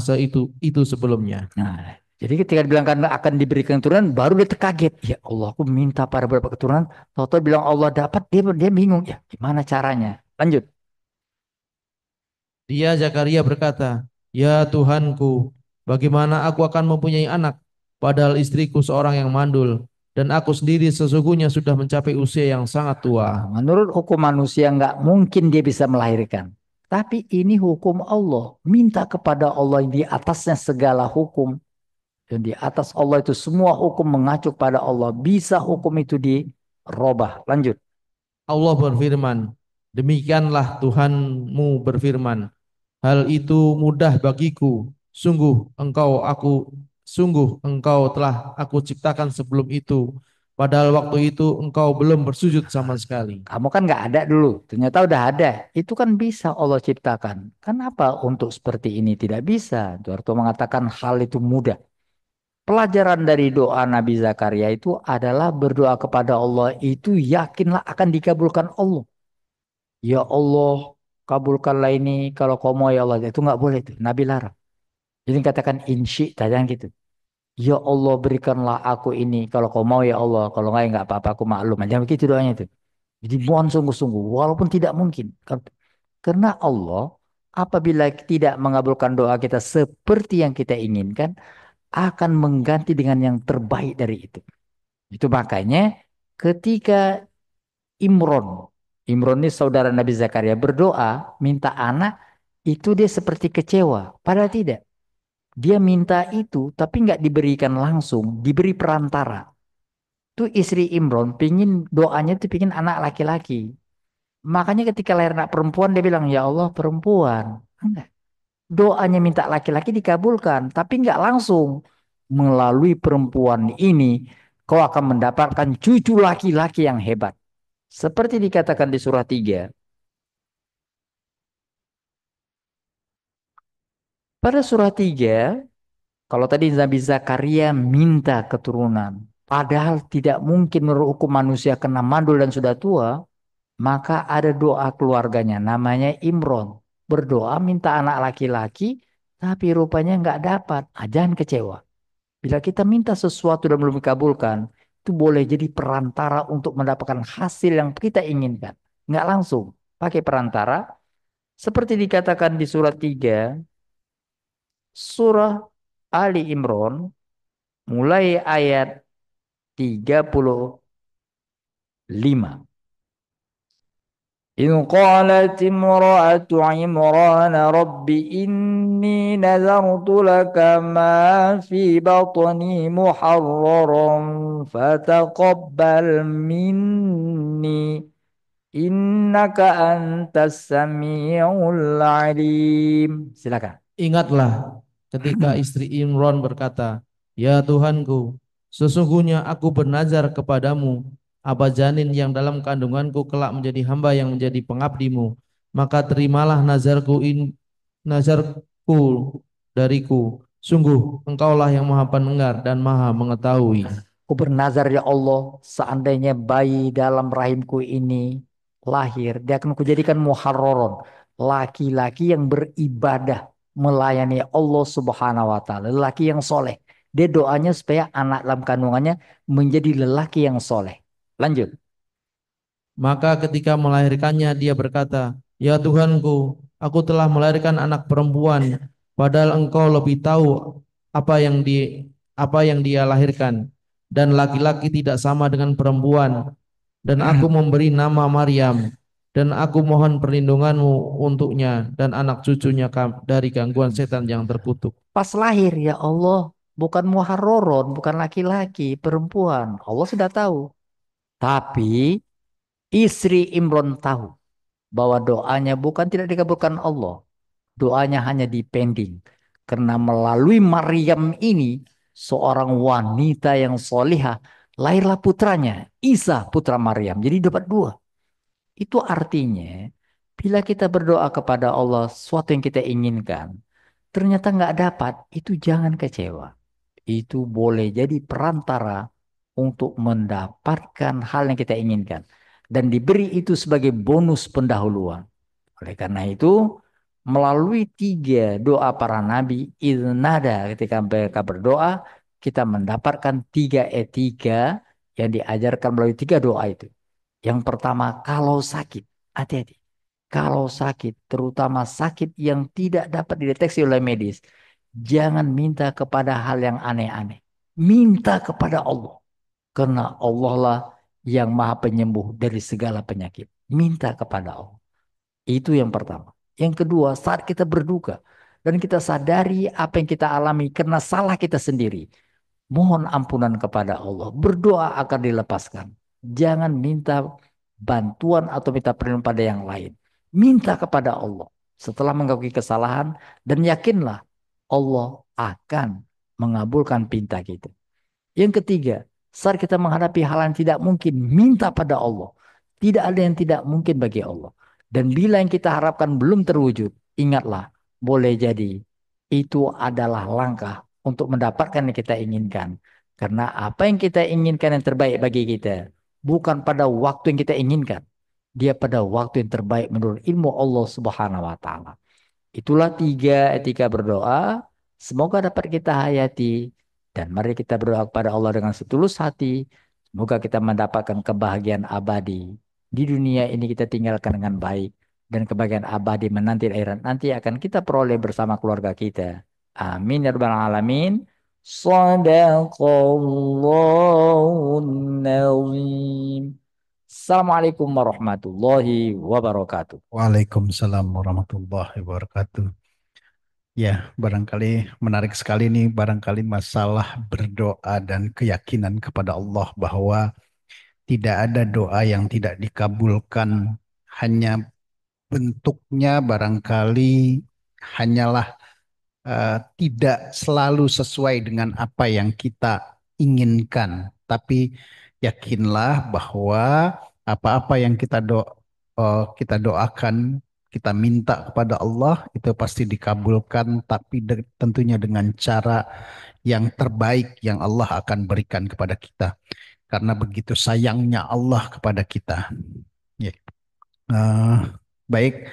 itu sebelumnya." Nah, jadi ketika dibilangkan akan diberikan keturunan, baru dia terkaget. Ya Allah, aku minta pada beberapa keturunan. Tahu-tahu bilang Allah dapat, dia bingung. Ya, gimana caranya? Lanjut. Dia Zakaria berkata, "Ya Tuhanku, bagaimana aku akan mempunyai anak, padahal istriku seorang yang mandul, dan aku sendiri sesungguhnya sudah mencapai usia yang sangat Nah, tua." menurut hukum manusia nggak mungkin dia bisa melahirkan. Tapi ini hukum Allah. Minta kepada Allah yang di atasnya segala hukum. Dan di atas Allah itu semua hukum mengacu pada Allah. Bisa hukum itu dirobah. Lanjut. Allah berfirman, "Demikianlah Tuhanmu berfirman, hal itu mudah bagiku, Sungguh sungguh engkau telah aku ciptakan sebelum itu. Padahal waktu itu engkau belum bersujud sama sekali. Kamu kan nggak ada dulu, ternyata udah ada. Itu kan bisa Allah ciptakan. Kenapa untuk seperti ini tidak bisa? Tuhan mengatakan hal itu mudah. Pelajaran dari doa Nabi Zakaria itu adalah berdoa kepada Allah itu yakinlah akan dikabulkan Allah. Ya Allah, kabulkanlah ini kalau kau mau ya Allah. Itu nggak boleh itu. Nabi larang. Jadi katakan insyi, tanya gitu. Ya Allah berikanlah aku ini kalau kau mau ya Allah. Kalau nggak apa-apa aku maklum. Jangan begitu doanya itu. Jadi mohon sungguh-sungguh walaupun tidak mungkin. Karena Allah apabila tidak mengabulkan doa kita seperti yang kita inginkan akan mengganti dengan yang terbaik dari itu. Itu makanya ketika Imron, Imron ini saudara Nabi Zakaria berdoa minta anak itu dia seperti kecewa. Padahal tidak. Dia minta itu tapi nggak diberikan langsung, diberi perantara. Tuh istri Imron pingin doanya tuh pingin anak laki-laki. Makanya ketika lahir anak perempuan dia bilang ya Allah perempuan. Enggak. Doanya minta laki-laki dikabulkan, tapi nggak langsung. Melalui perempuan ini, kau akan mendapatkan cucu laki-laki yang hebat. Seperti dikatakan di surah 3. Pada surah 3, kalau tadi Nabi Zakaria minta keturunan, padahal tidak mungkin menurut hukum manusia kena mandul dan sudah tua, maka ada doa keluarganya, namanya Imron. Berdoa minta anak laki-laki, tapi rupanya nggak dapat. Jangan kecewa. Bila kita minta sesuatu dan belum dikabulkan, itu boleh jadi perantara untuk mendapatkan hasil yang kita inginkan. Nggak langsung, pakai perantara. Seperti dikatakan di surat 3, surah Ali Imran, mulai ayat 35. إذ قالت امرأة عمران رب إني نذرت لك ما في بطني محررا فتقبل مني إنك أنت السميع العليم. Silakan. Ingatlah ketika istri Imran berkata, "Ya Tuhanku, sesungguhnya aku bernazar kepadamu, apa janin yang dalam kandunganku kelak menjadi hamba yang menjadi pengabdimu, maka terimalah nazarku dariku. Sungguh engkaulah yang maha pendengar dan maha mengetahui." Aku bernazar ya Allah, seandainya bayi dalam rahimku ini lahir, dia akan kujadikan muharroron, laki-laki yang beribadah, melayani Allah Subhanahu wa taala, lelaki yang soleh. Dia doanya supaya anak dalam kandungannya menjadi lelaki yang soleh. Lanjut. Maka ketika melahirkannya dia berkata, "Ya Tuhanku, aku telah melahirkan anak perempuan, padahal Engkau lebih tahu apa yang di apa yang dia lahirkan, dan laki-laki tidak sama dengan perempuan, dan aku memberi nama Maryam, dan aku mohon perlindunganmu untuknya dan anak cucunya dari gangguan setan yang terkutuk." Pas lahir ya Allah, bukan muharroron, bukan laki-laki, perempuan. Allah sudah tahu. Tapi istri Imron tahu bahwa doanya bukan tidak dikabulkan Allah. Doanya hanya dipending. Karena melalui Maryam ini, seorang wanita yang solihah, lahirlah putranya, Isa putra Maryam. Jadi dapat dua. Itu artinya, bila kita berdoa kepada Allah, sesuatu yang kita inginkan, ternyata nggak dapat, itu jangan kecewa. Itu boleh jadi perantara untuk mendapatkan hal yang kita inginkan. Dan diberi itu sebagai bonus pendahuluan. Oleh karena itu, melalui 3 doa para nabi, idnada ketika mereka berdoa, kita mendapatkan 3 etika yang diajarkan melalui 3 doa itu. Yang pertama, kalau sakit, hati-hati. Kalau sakit, terutama sakit yang tidak dapat dideteksi oleh medis, jangan minta kepada hal yang aneh-aneh. Minta kepada Allah. Karena Allah lah yang maha penyembuh dari segala penyakit. Minta kepada Allah. Itu yang pertama. Yang kedua, saat kita berduka dan kita sadari apa yang kita alami karena salah kita sendiri. Mohon ampunan kepada Allah. Berdoa akan dilepaskan. Jangan minta bantuan atau minta perlindungan pada yang lain. Minta kepada Allah. Setelah mengakui kesalahan dan yakinlah Allah akan mengabulkan pinta kita. Yang ketiga, saat kita menghadapi hal yang tidak mungkin, minta pada Allah. Tidak ada yang tidak mungkin bagi Allah. Dan bila yang kita harapkan belum terwujud, ingatlah, boleh jadi itu adalah langkah untuk mendapatkan yang kita inginkan. Karena apa yang kita inginkan yang terbaik bagi kita, bukan pada waktu yang kita inginkan. Dia pada waktu yang terbaik menurut ilmu Allah Subhanahu wa Ta'ala. Itulah tiga etika berdoa. Semoga dapat kita hayati. Dan mari kita berdoa kepada Allah dengan setulus hati. Semoga kita mendapatkan kebahagiaan abadi. Di dunia ini kita tinggalkan dengan baik. Dan kebahagiaan abadi menanti akhirat nanti akan kita peroleh bersama keluarga kita. Amin ya rabbal alamin. Sadaqallahun nazim. Assalamualaikum warahmatullahi wabarakatuh. Waalaikumsalam warahmatullahi wabarakatuh. Ya, barangkali menarik sekali nih, barangkali masalah berdoa dan keyakinan kepada Allah bahwa tidak ada doa yang tidak dikabulkan, hanya bentuknya barangkali hanyalah tidak selalu sesuai dengan apa yang kita inginkan. Tapi yakinlah bahwa apa-apa yang kita doakan, kita minta kepada Allah itu pasti dikabulkan, tapi tentunya dengan cara yang terbaik yang Allah akan berikan kepada kita. Karena begitu sayangnya Allah kepada kita. Ya. Eh, baik,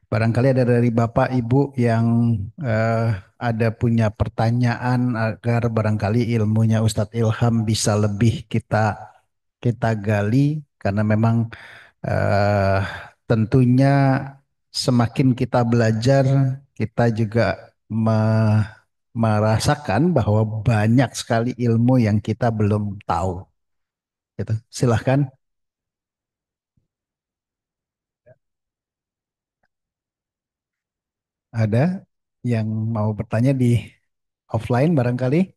barangkali ada dari Bapak Ibu yang eh, ada punya pertanyaan agar barangkali ilmunya Ustadz Ilham bisa lebih kita kita gali karena memang eh, tentunya semakin kita belajar kita juga me- merasakan bahwa banyak sekali ilmu yang kita belum tahu. Gitu. Silahkan, ada yang mau bertanya di offline barangkali?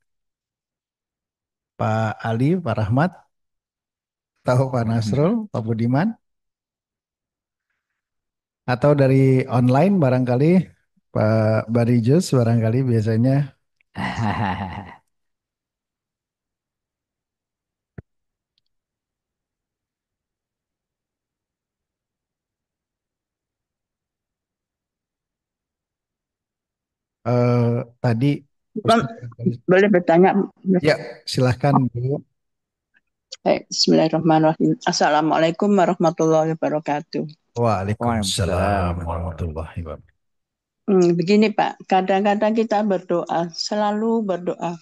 Pak Ali, Pak Rahmat, atau Pak Nasrul, Pak Budiman, atau dari online barangkali Pak Barijus barangkali biasanya. Tadi Bang, Ustaz barangkali. boleh bertanya? Ya, silahkan Bu. Baik, Bismillahirrahmanirrahim. Assalamualaikum warahmatullahi wabarakatuh. Waalaikumsalam Waalaikumsalam. warahmatullahi wabarakatuh. Begini Pak, kadang-kadang kita berdoa, selalu berdoa,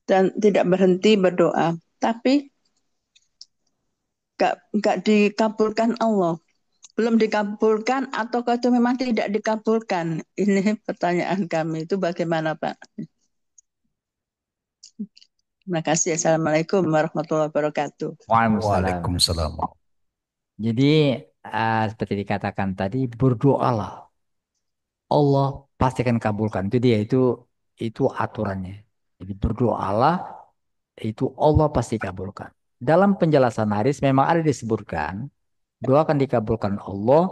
dan tidak berhenti berdoa, tapi nggak dikabulkan Allah. Belum dikabulkan atau itu memang tidak dikabulkan? Ini pertanyaan kami, itu bagaimana Pak? Terima kasih. Assalamualaikum warahmatullahi wabarakatuh. Waalaikumsalam. Waalaikumsalam. Jadi seperti dikatakan tadi, berdoalah. Allah pasti akan kabulkan. Itu dia, itu aturannya. Jadi berdoalah, itu Allah pasti kabulkan. Dalam penjelasan hadis memang ada disebutkan, doa akan dikabulkan Allah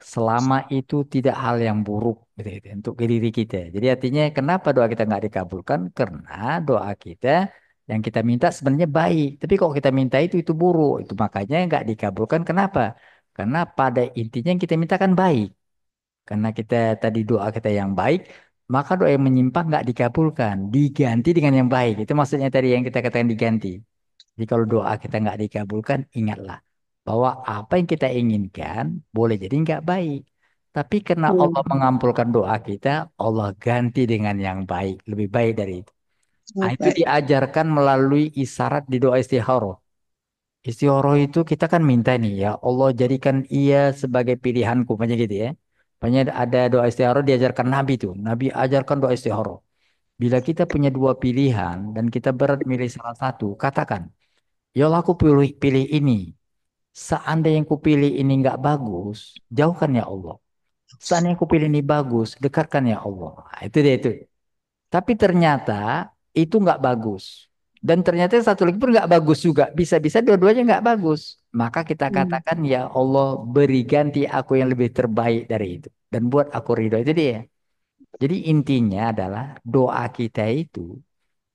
selama itu tidak hal yang buruk gitu, untuk diri kita. Jadi artinya kenapa doa kita nggak dikabulkan? Karena doa kita yang kita minta sebenarnya baik, tapi kalau kita minta itu buruk, itu makanya nggak dikabulkan. Kenapa? Karena pada intinya yang kita minta kan baik. Karena kita tadi doa kita yang baik, maka doa yang menyimpang nggak dikabulkan, diganti dengan yang baik. Itu maksudnya tadi yang kita katakan diganti. Jadi kalau doa kita nggak dikabulkan, ingatlah bahwa apa yang kita inginkan boleh jadi nggak baik. Tapi karena Allah mengampulkan doa kita, Allah ganti dengan yang baik, lebih baik dari itu. Nah, itu Baik. diajarkan melalui isyarat di doa istikharah. Istikharah itu kita kan minta nih ya, Allah jadikan ia sebagai pilihanku, banyak gitu ya. Banyak ada doa istikharah diajarkan Nabi tuh. Nabi ajarkan doa istikharah. Bila kita punya dua pilihan dan kita berat milih salah satu, katakan, ya Allah aku pilih pilih ini. Seandainya yang kupilih ini nggak bagus, jauhkan ya Allah. Seandainya yang kupilih ini bagus, dekatkan ya Allah. Nah, itu dia itu. Tapi ternyata itu nggak bagus. Dan ternyata satu lagi pun nggak bagus juga. Bisa-bisa dua-duanya nggak bagus. Maka kita katakan ya Allah beri ganti aku yang lebih terbaik dari itu. Dan buat aku ridho. Itu dia. Jadi intinya adalah doa kita itu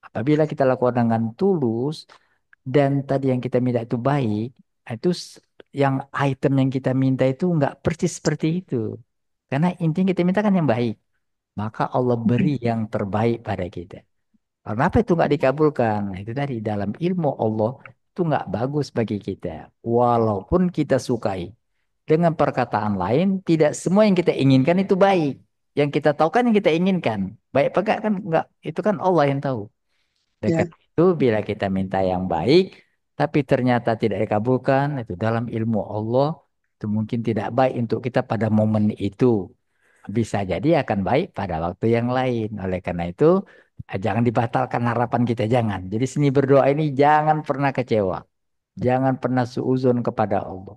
apabila kita lakukan dengan tulus dan tadi yang kita minta itu baik, itu yang item yang kita minta itu nggak persis seperti itu. Karena intinya kita minta kan yang baik. Maka Allah beri yang terbaik pada kita. Kenapa itu nggak dikabulkan? Nah, itu tadi dalam ilmu Allah itu nggak bagus bagi kita. Walaupun kita sukai. Dengan perkataan lain, tidak semua yang kita inginkan itu baik. Yang kita tahu kan yang kita inginkan. Baik apa enggak kan enggak. Itu kan Allah yang tahu. Dekat Ya, itu bila kita minta yang baik, tapi ternyata tidak dikabulkan, itu dalam ilmu Allah, itu mungkin tidak baik untuk kita pada momen itu. Bisa jadi akan baik pada waktu yang lain. Oleh karena itu, jangan dibatalkan harapan kita, jangan. Jadi seni berdoa ini jangan pernah kecewa. Jangan pernah suuzon kepada Allah.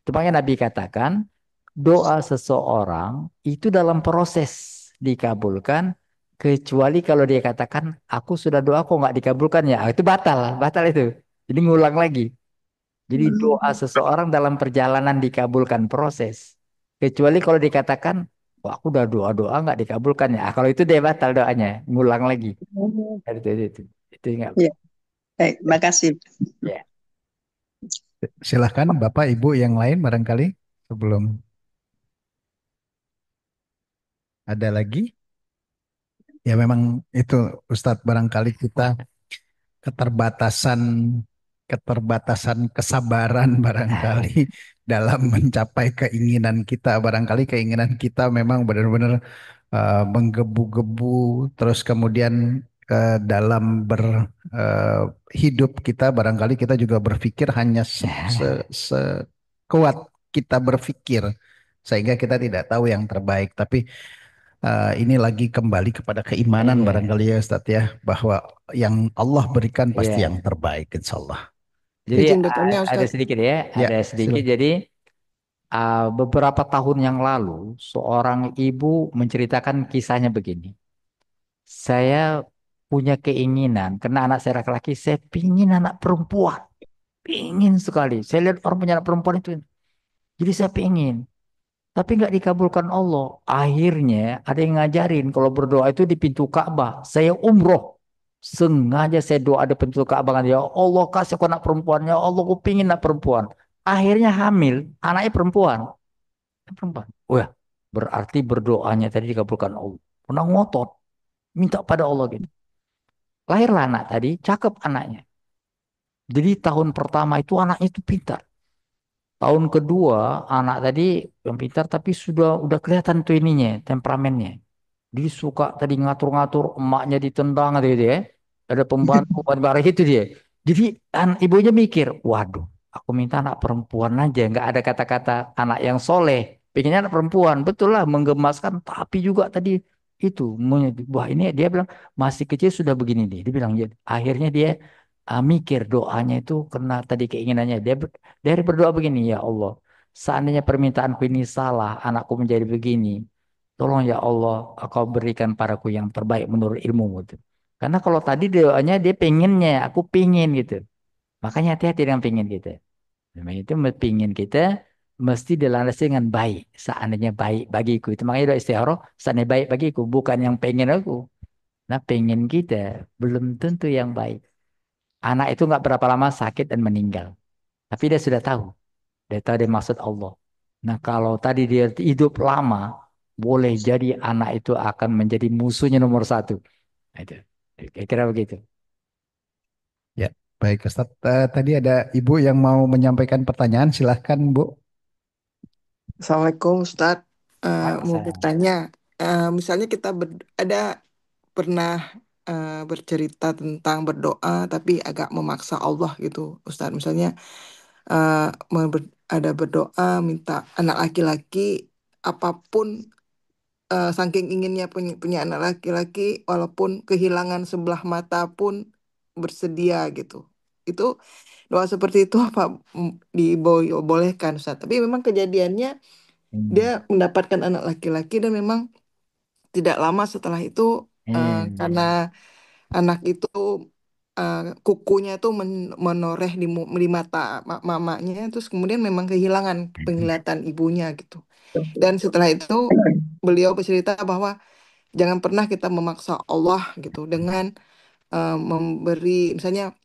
Itu makanya Nabi katakan, doa seseorang itu dalam proses dikabulkan, kecuali kalau dia katakan, aku sudah doa kok nggak dikabulkan ya. Itu batal, batal itu. Jadi ngulang lagi. Jadi doa seseorang dalam perjalanan dikabulkan proses. Kecuali kalau dikatakan, wah aku udah doa-doa nggak dikabulkan ya. Ah, kalau itu dia batal doanya, ngulang lagi. Itu nggak. ya, baik, makasih. Ya. Silahkan Bapak Ibu yang lain barangkali sebelum ada lagi. Ya memang itu Ustadz barangkali kita keterbatasan keterbatasan kesabaran barangkali dalam mencapai keinginan kita. Barangkali keinginan kita memang benar-benar menggebu-gebu, terus kemudian dalam berhidup kita barangkali kita juga berpikir hanya sekuat kita berpikir sehingga kita tidak tahu yang terbaik. Tapi ini lagi kembali kepada keimanan Iya, barangkali ya Ustadz ya, bahwa yang Allah berikan pasti yang iya. terbaik insya Allah. Jadi Izin bertanya ada Ustadz. sedikit ya, Ya, ada sedikit. silakan. Jadi beberapa tahun yang lalu, seorang ibu menceritakan kisahnya begini. Saya punya keinginan, karena anak saya laki-laki, saya pingin anak perempuan. Pingin sekali. Saya lihat orang punya anak perempuan itu. Jadi saya pingin. Tapi nggak dikabulkan Allah. Akhirnya ada yang ngajarin kalau berdoa itu di pintu Ka'bah. Saya umroh. Sengaja saya doa di pintu Ka'bah. Ya Allah kasih aku anak perempuan. Ya Allah aku pingin anak perempuan. Akhirnya hamil. Anaknya perempuan. Perempuan. Oh ya. Berarti berdoanya tadi dikabulkan Allah. Pernah ngotot. Minta pada Allah gitu. Lahirlah anak tadi. Cakep anaknya. Jadi tahun pertama itu anaknya itu pintar. Tahun kedua anak tadi yang pintar tapi udah kelihatan tuh ininya temperamennya. Dia suka tadi ngatur-ngatur emaknya ditendang gitu ya. Ada pembantu bareng itu dia. Jadi ibunya mikir, waduh, aku minta anak perempuan aja, nggak ada kata-kata anak yang soleh. Pengennya anak perempuan, betul lah menggemaskan, tapi juga tadi itu, wah ini dia bilang masih kecil sudah begini nih. Dia bilang, ya, akhirnya dia mikir doanya itu karena tadi keinginannya dari berdoa begini, ya Allah, seandainya permintaanku ini salah, anakku menjadi begini. Tolong ya Allah, Engkau berikan padaku yang terbaik menurut ilmumu gitu. Karena kalau tadi doanya dia pengennya, aku pingin gitu. Makanya hati-hati dengan pingin gitu. Memang itu pingin kita mesti dilandasi dengan baik. Seandainya baik bagiku. Itu makanya doa istikharah, seandainya baik bagiku. Bukan yang pengen aku. Nah pengen kita belum tentu yang baik. Anak itu nggak berapa lama sakit dan meninggal. Tapi dia sudah tahu. Dia tahu dia maksud Allah. Nah, kalau tadi dia hidup lama, boleh jadi anak itu akan menjadi musuhnya nomor satu. Nah, itu. Kira-kira begitu. Ya, baik Ustadz. Tadi ada Ibu yang mau menyampaikan pertanyaan, silahkan Bu. Assalamualaikum Ustadz. Mau Waalaikumsalam. bertanya, misalnya kita ada pernah bercerita tentang berdoa tapi agak memaksa Allah gitu Ustadz. Misalnya ada berdoa minta anak laki-laki apapun, saking inginnya punya anak laki-laki walaupun kehilangan sebelah mata pun bersedia gitu. Itu doa seperti itu apa dibolehkan Ustaz? Tapi memang kejadiannya dia Hmm. mendapatkan anak laki-laki dan memang tidak lama setelah itu, karena Hmm. anak itu kukunya itu menoreh di mata mamanya, terus kemudian memang kehilangan penglihatan ibunya gitu. Dan setelah itu beliau bercerita bahwa Jangan pernah kita memaksa Allah gitu dengan memberi misalnya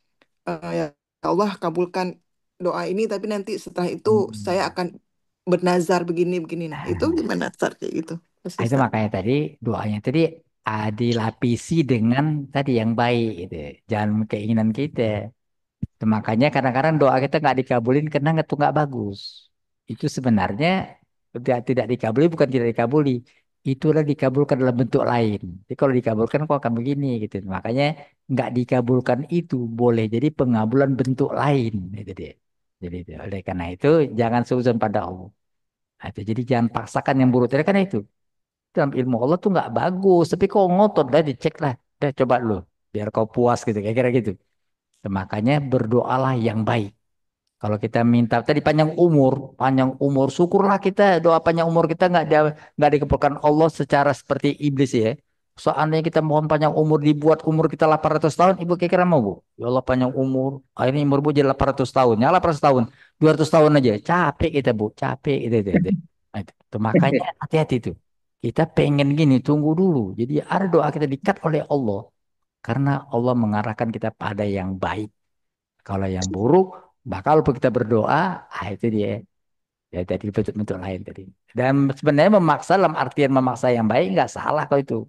ya Allah kabulkan doa ini tapi nanti setelah itu saya Hmm. akan bernazar begini-begini. Nah, itu gimana Tar, kayak gitu. Mas Itu Ustaz. makanya tadi doanya tadi dilapisi dengan tadi yang baik gitu. Jangan keinginan kita. Itu makanya kadang-kadang doa kita nggak dikabulin karena itu nggak bagus. Itu sebenarnya tidak dikabuli bukan tidak dikabuli. Itulah dikabulkan dalam bentuk lain. Jadi kalau dikabulkan kok akan begini gitu. Makanya nggak dikabulkan itu boleh jadi pengabulan bentuk lain. Itu dia. Jadi oleh karena itu jangan seuzon pada Allah. Nah, itu, jadi jangan paksakan yang buruk. Jadi karena itu dalam ilmu Allah tuh nggak bagus. Tapi kok ngotot dah dicek lah. Dah coba dulu. Biar kau puas gitu. Kayak kira gitu. Makanya berdoalah yang baik. Kalau kita minta tadi panjang umur, syukurlah kita doa panjang umur kita nggak dikabulkan Allah secara seperti iblis ya. Seandainya kita mohon panjang umur dibuat umur kita 800 tahun, ibu kira-kira mau bu? Ya Allah panjang umur, ini umur bu jadi 800 tahun, ya 800 tahun, 200 tahun aja, capek kita bu, capek itu. Nah, itu. Makanya hati-hati tuh. Kita pengen gini, tunggu dulu. Jadi ada doa kita dikat oleh Allah, karena Allah mengarahkan kita pada yang baik. Kalau yang buruk, bakal kita berdoa, itu dia. Ya tadi bentuk-bentuk lain tadi. Dan sebenarnya memaksa dalam artian memaksa yang baik nggak salah kalau itu.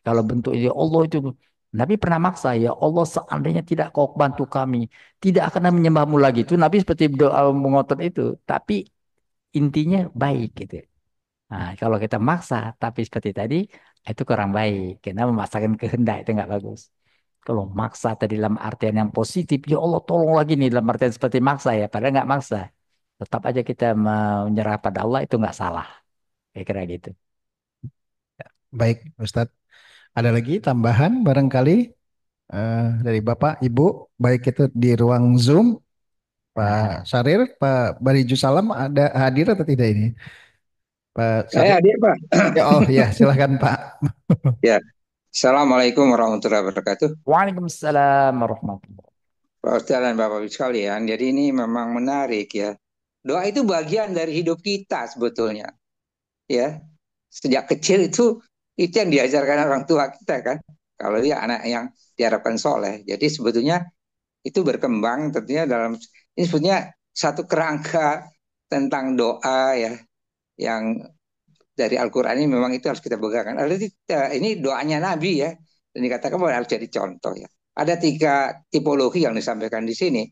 Kalau bentuknya ya Allah itu. Nabi pernah maksa ya Allah seandainya tidak kau bantu kami, tidak akan menyembahmu lagi. Itu Nabi seperti doa mengotot itu. Tapi intinya baik gitu. Nah, kalau kita maksa, tapi seperti tadi, itu kurang baik. Karena memaksakan kehendak itu nggak bagus. Kalau maksa tadi dalam artian yang positif, ya Allah tolong lagi nih dalam artian seperti maksa ya, padahal nggak maksa. Tetap aja kita menyerah pada Allah itu nggak salah. Kira-kira gitu. Baik, Ustadz. Ada lagi tambahan barangkali dari Bapak, Ibu, baik itu di ruang Zoom, Pak Sarir, Pak Bariju Salam ada hadir atau tidak ini? Pak Saya Sarir? hadir, Pak. Ya, oh ya, silahkan Pak. Ya, Assalamualaikum warahmatullahi wabarakatuh. Waalaikumsalam warahmatullahi. Pak Ustaz dan Bapak Ibu sekalian, jadi ini memang menarik ya. Doa itu bagian dari hidup kita sebetulnya. Ya, sejak kecil itu yang diajarkan orang tua kita kan. Kalau dia anak yang diharapkan soleh. Jadi sebetulnya itu berkembang tentunya dalam ini sebetulnya satu kerangka tentang doa ya yang dari Al-Quran ini memang itu harus kita pegangan. Ini doanya Nabi ya, dan dikatakan bahwa harus jadi contoh ya. Ada 3 tipologi yang disampaikan di sini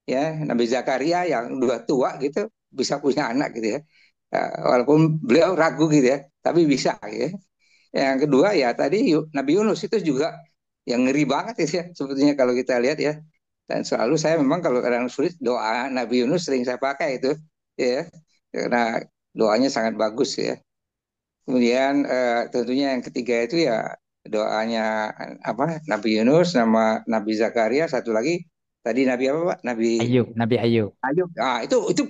ya. Nabi Zakaria yang udah tua gitu bisa punya anak gitu ya. Walaupun beliau ragu gitu ya, tapi bisa gitu ya. Yang kedua ya tadi Nabi Yunus itu juga yang ngeri banget ya sebetulnya kalau kita lihat ya. Dan selalu saya memang kalau kadang sulit doa Nabi Yunus sering saya pakai itu ya, karena doanya sangat bagus ya. Kemudian tentunya yang ketiga itu ya doanya apa Nabi Yunus, nama Nabi Zakaria, satu lagi tadi Nabi apa Pak? Nabi Ayub, Nabi Ayub. Ayub. Ah itu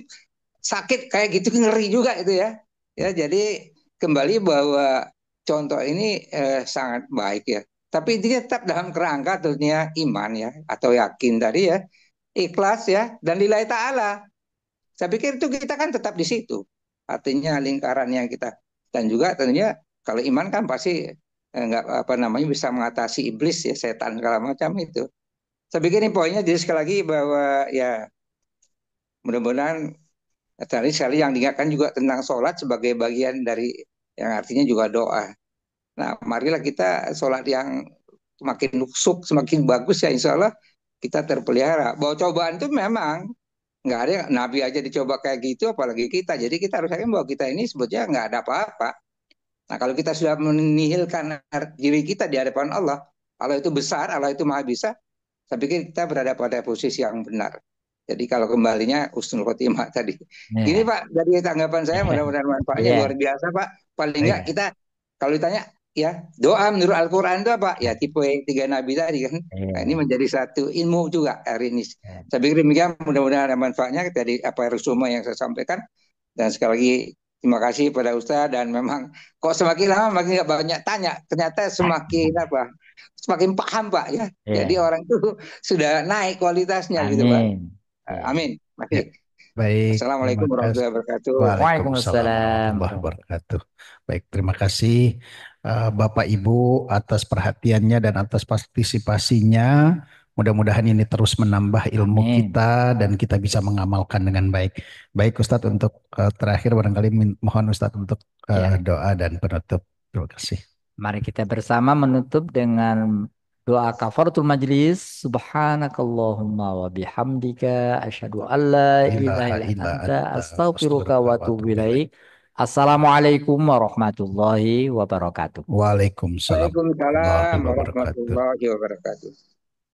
sakit kayak gitu ngeri juga itu ya. Ya jadi kembali bahwa contoh ini sangat baik ya. Tapi intinya tetap dalam kerangka tentunya iman ya atau yakin tadi ya, ikhlas ya dan lillahi ta'ala. Saya pikir itu kita kan tetap di situ. Artinya lingkaran yang kita dan juga tentunya kalau iman kan pasti nggak apa namanya bisa mengatasi iblis ya setan segala macam itu. Saya pikir ini poinnya jadi sekali lagi bahwa ya mudah-mudahan tadi sekali yang diingatkan juga tentang sholat sebagai bagian dari yang artinya juga doa. Nah, marilah kita sholat yang semakin nusuk, semakin bagus ya insya Allah kita terpelihara. Bahwa cobaan itu memang nggak ada Nabi aja dicoba kayak gitu apalagi kita jadi kita harus yakin bahwa kita ini sebetulnya nggak ada apa-apa. Nah kalau kita sudah menihilkan diri kita di hadapan Allah, Allah itu besar, Allah itu maha bisa, saya pikir kita berada pada posisi yang benar. Jadi kalau kembalinya husnul khotimah tadi. Gini Ya. Pak, dari tanggapan saya mudah-mudahan manfaatnya luar Iya. biasa Pak. Paling nggak Iya. kita kalau ditanya ya doa menurut Al-Quran itu apa? Ya tipe 3 Nabi tadi kan. Nah, ini Iya. menjadi satu ilmu juga hari ini. Iya. Saya pikir demikian mudah-mudahan ada manfaatnya dari apa resume yang saya sampaikan. Dan sekali lagi terima kasih pada Ustaz dan memang kok semakin lama makin nggak banyak tanya. Ternyata semakin apa? Semakin paham Pak ya. Jadi Iya. orang itu sudah naik kualitasnya gitu Pak. Amin. Iya. Amin. Ya, Baik. Baik, terima Assalamualaikum kasih. warahmatullahi wabarakatuh. Waalaikumsalam Waalaikumsalam warahmatullahi warahmatullahi wabarakatuh. Baik, terima kasih Bapak Ibu atas perhatiannya dan atas partisipasinya. Mudah-mudahan ini terus menambah ilmu Amin. kita dan kita bisa mengamalkan dengan baik. Baik Ustadz, untuk terakhir barangkali mohon Ustadz untuk Ya, doa dan penutup. Terima kasih. mari kita bersama menutup dengan doa kafaratul majlis. Subhanakallahumma wa bihamdika asyhadu an la ilaha Ilaha illa illa anta anta astaghfiruka astaghfiruka wa wa atubu atubu ilaik. ilaik. Assalamualaikum warahmatullahi wabarakatuh. Waalaikumsalam warahmatullahi Waalaikumsalam wabarakatuh. warahmatullahi wabarakatuh.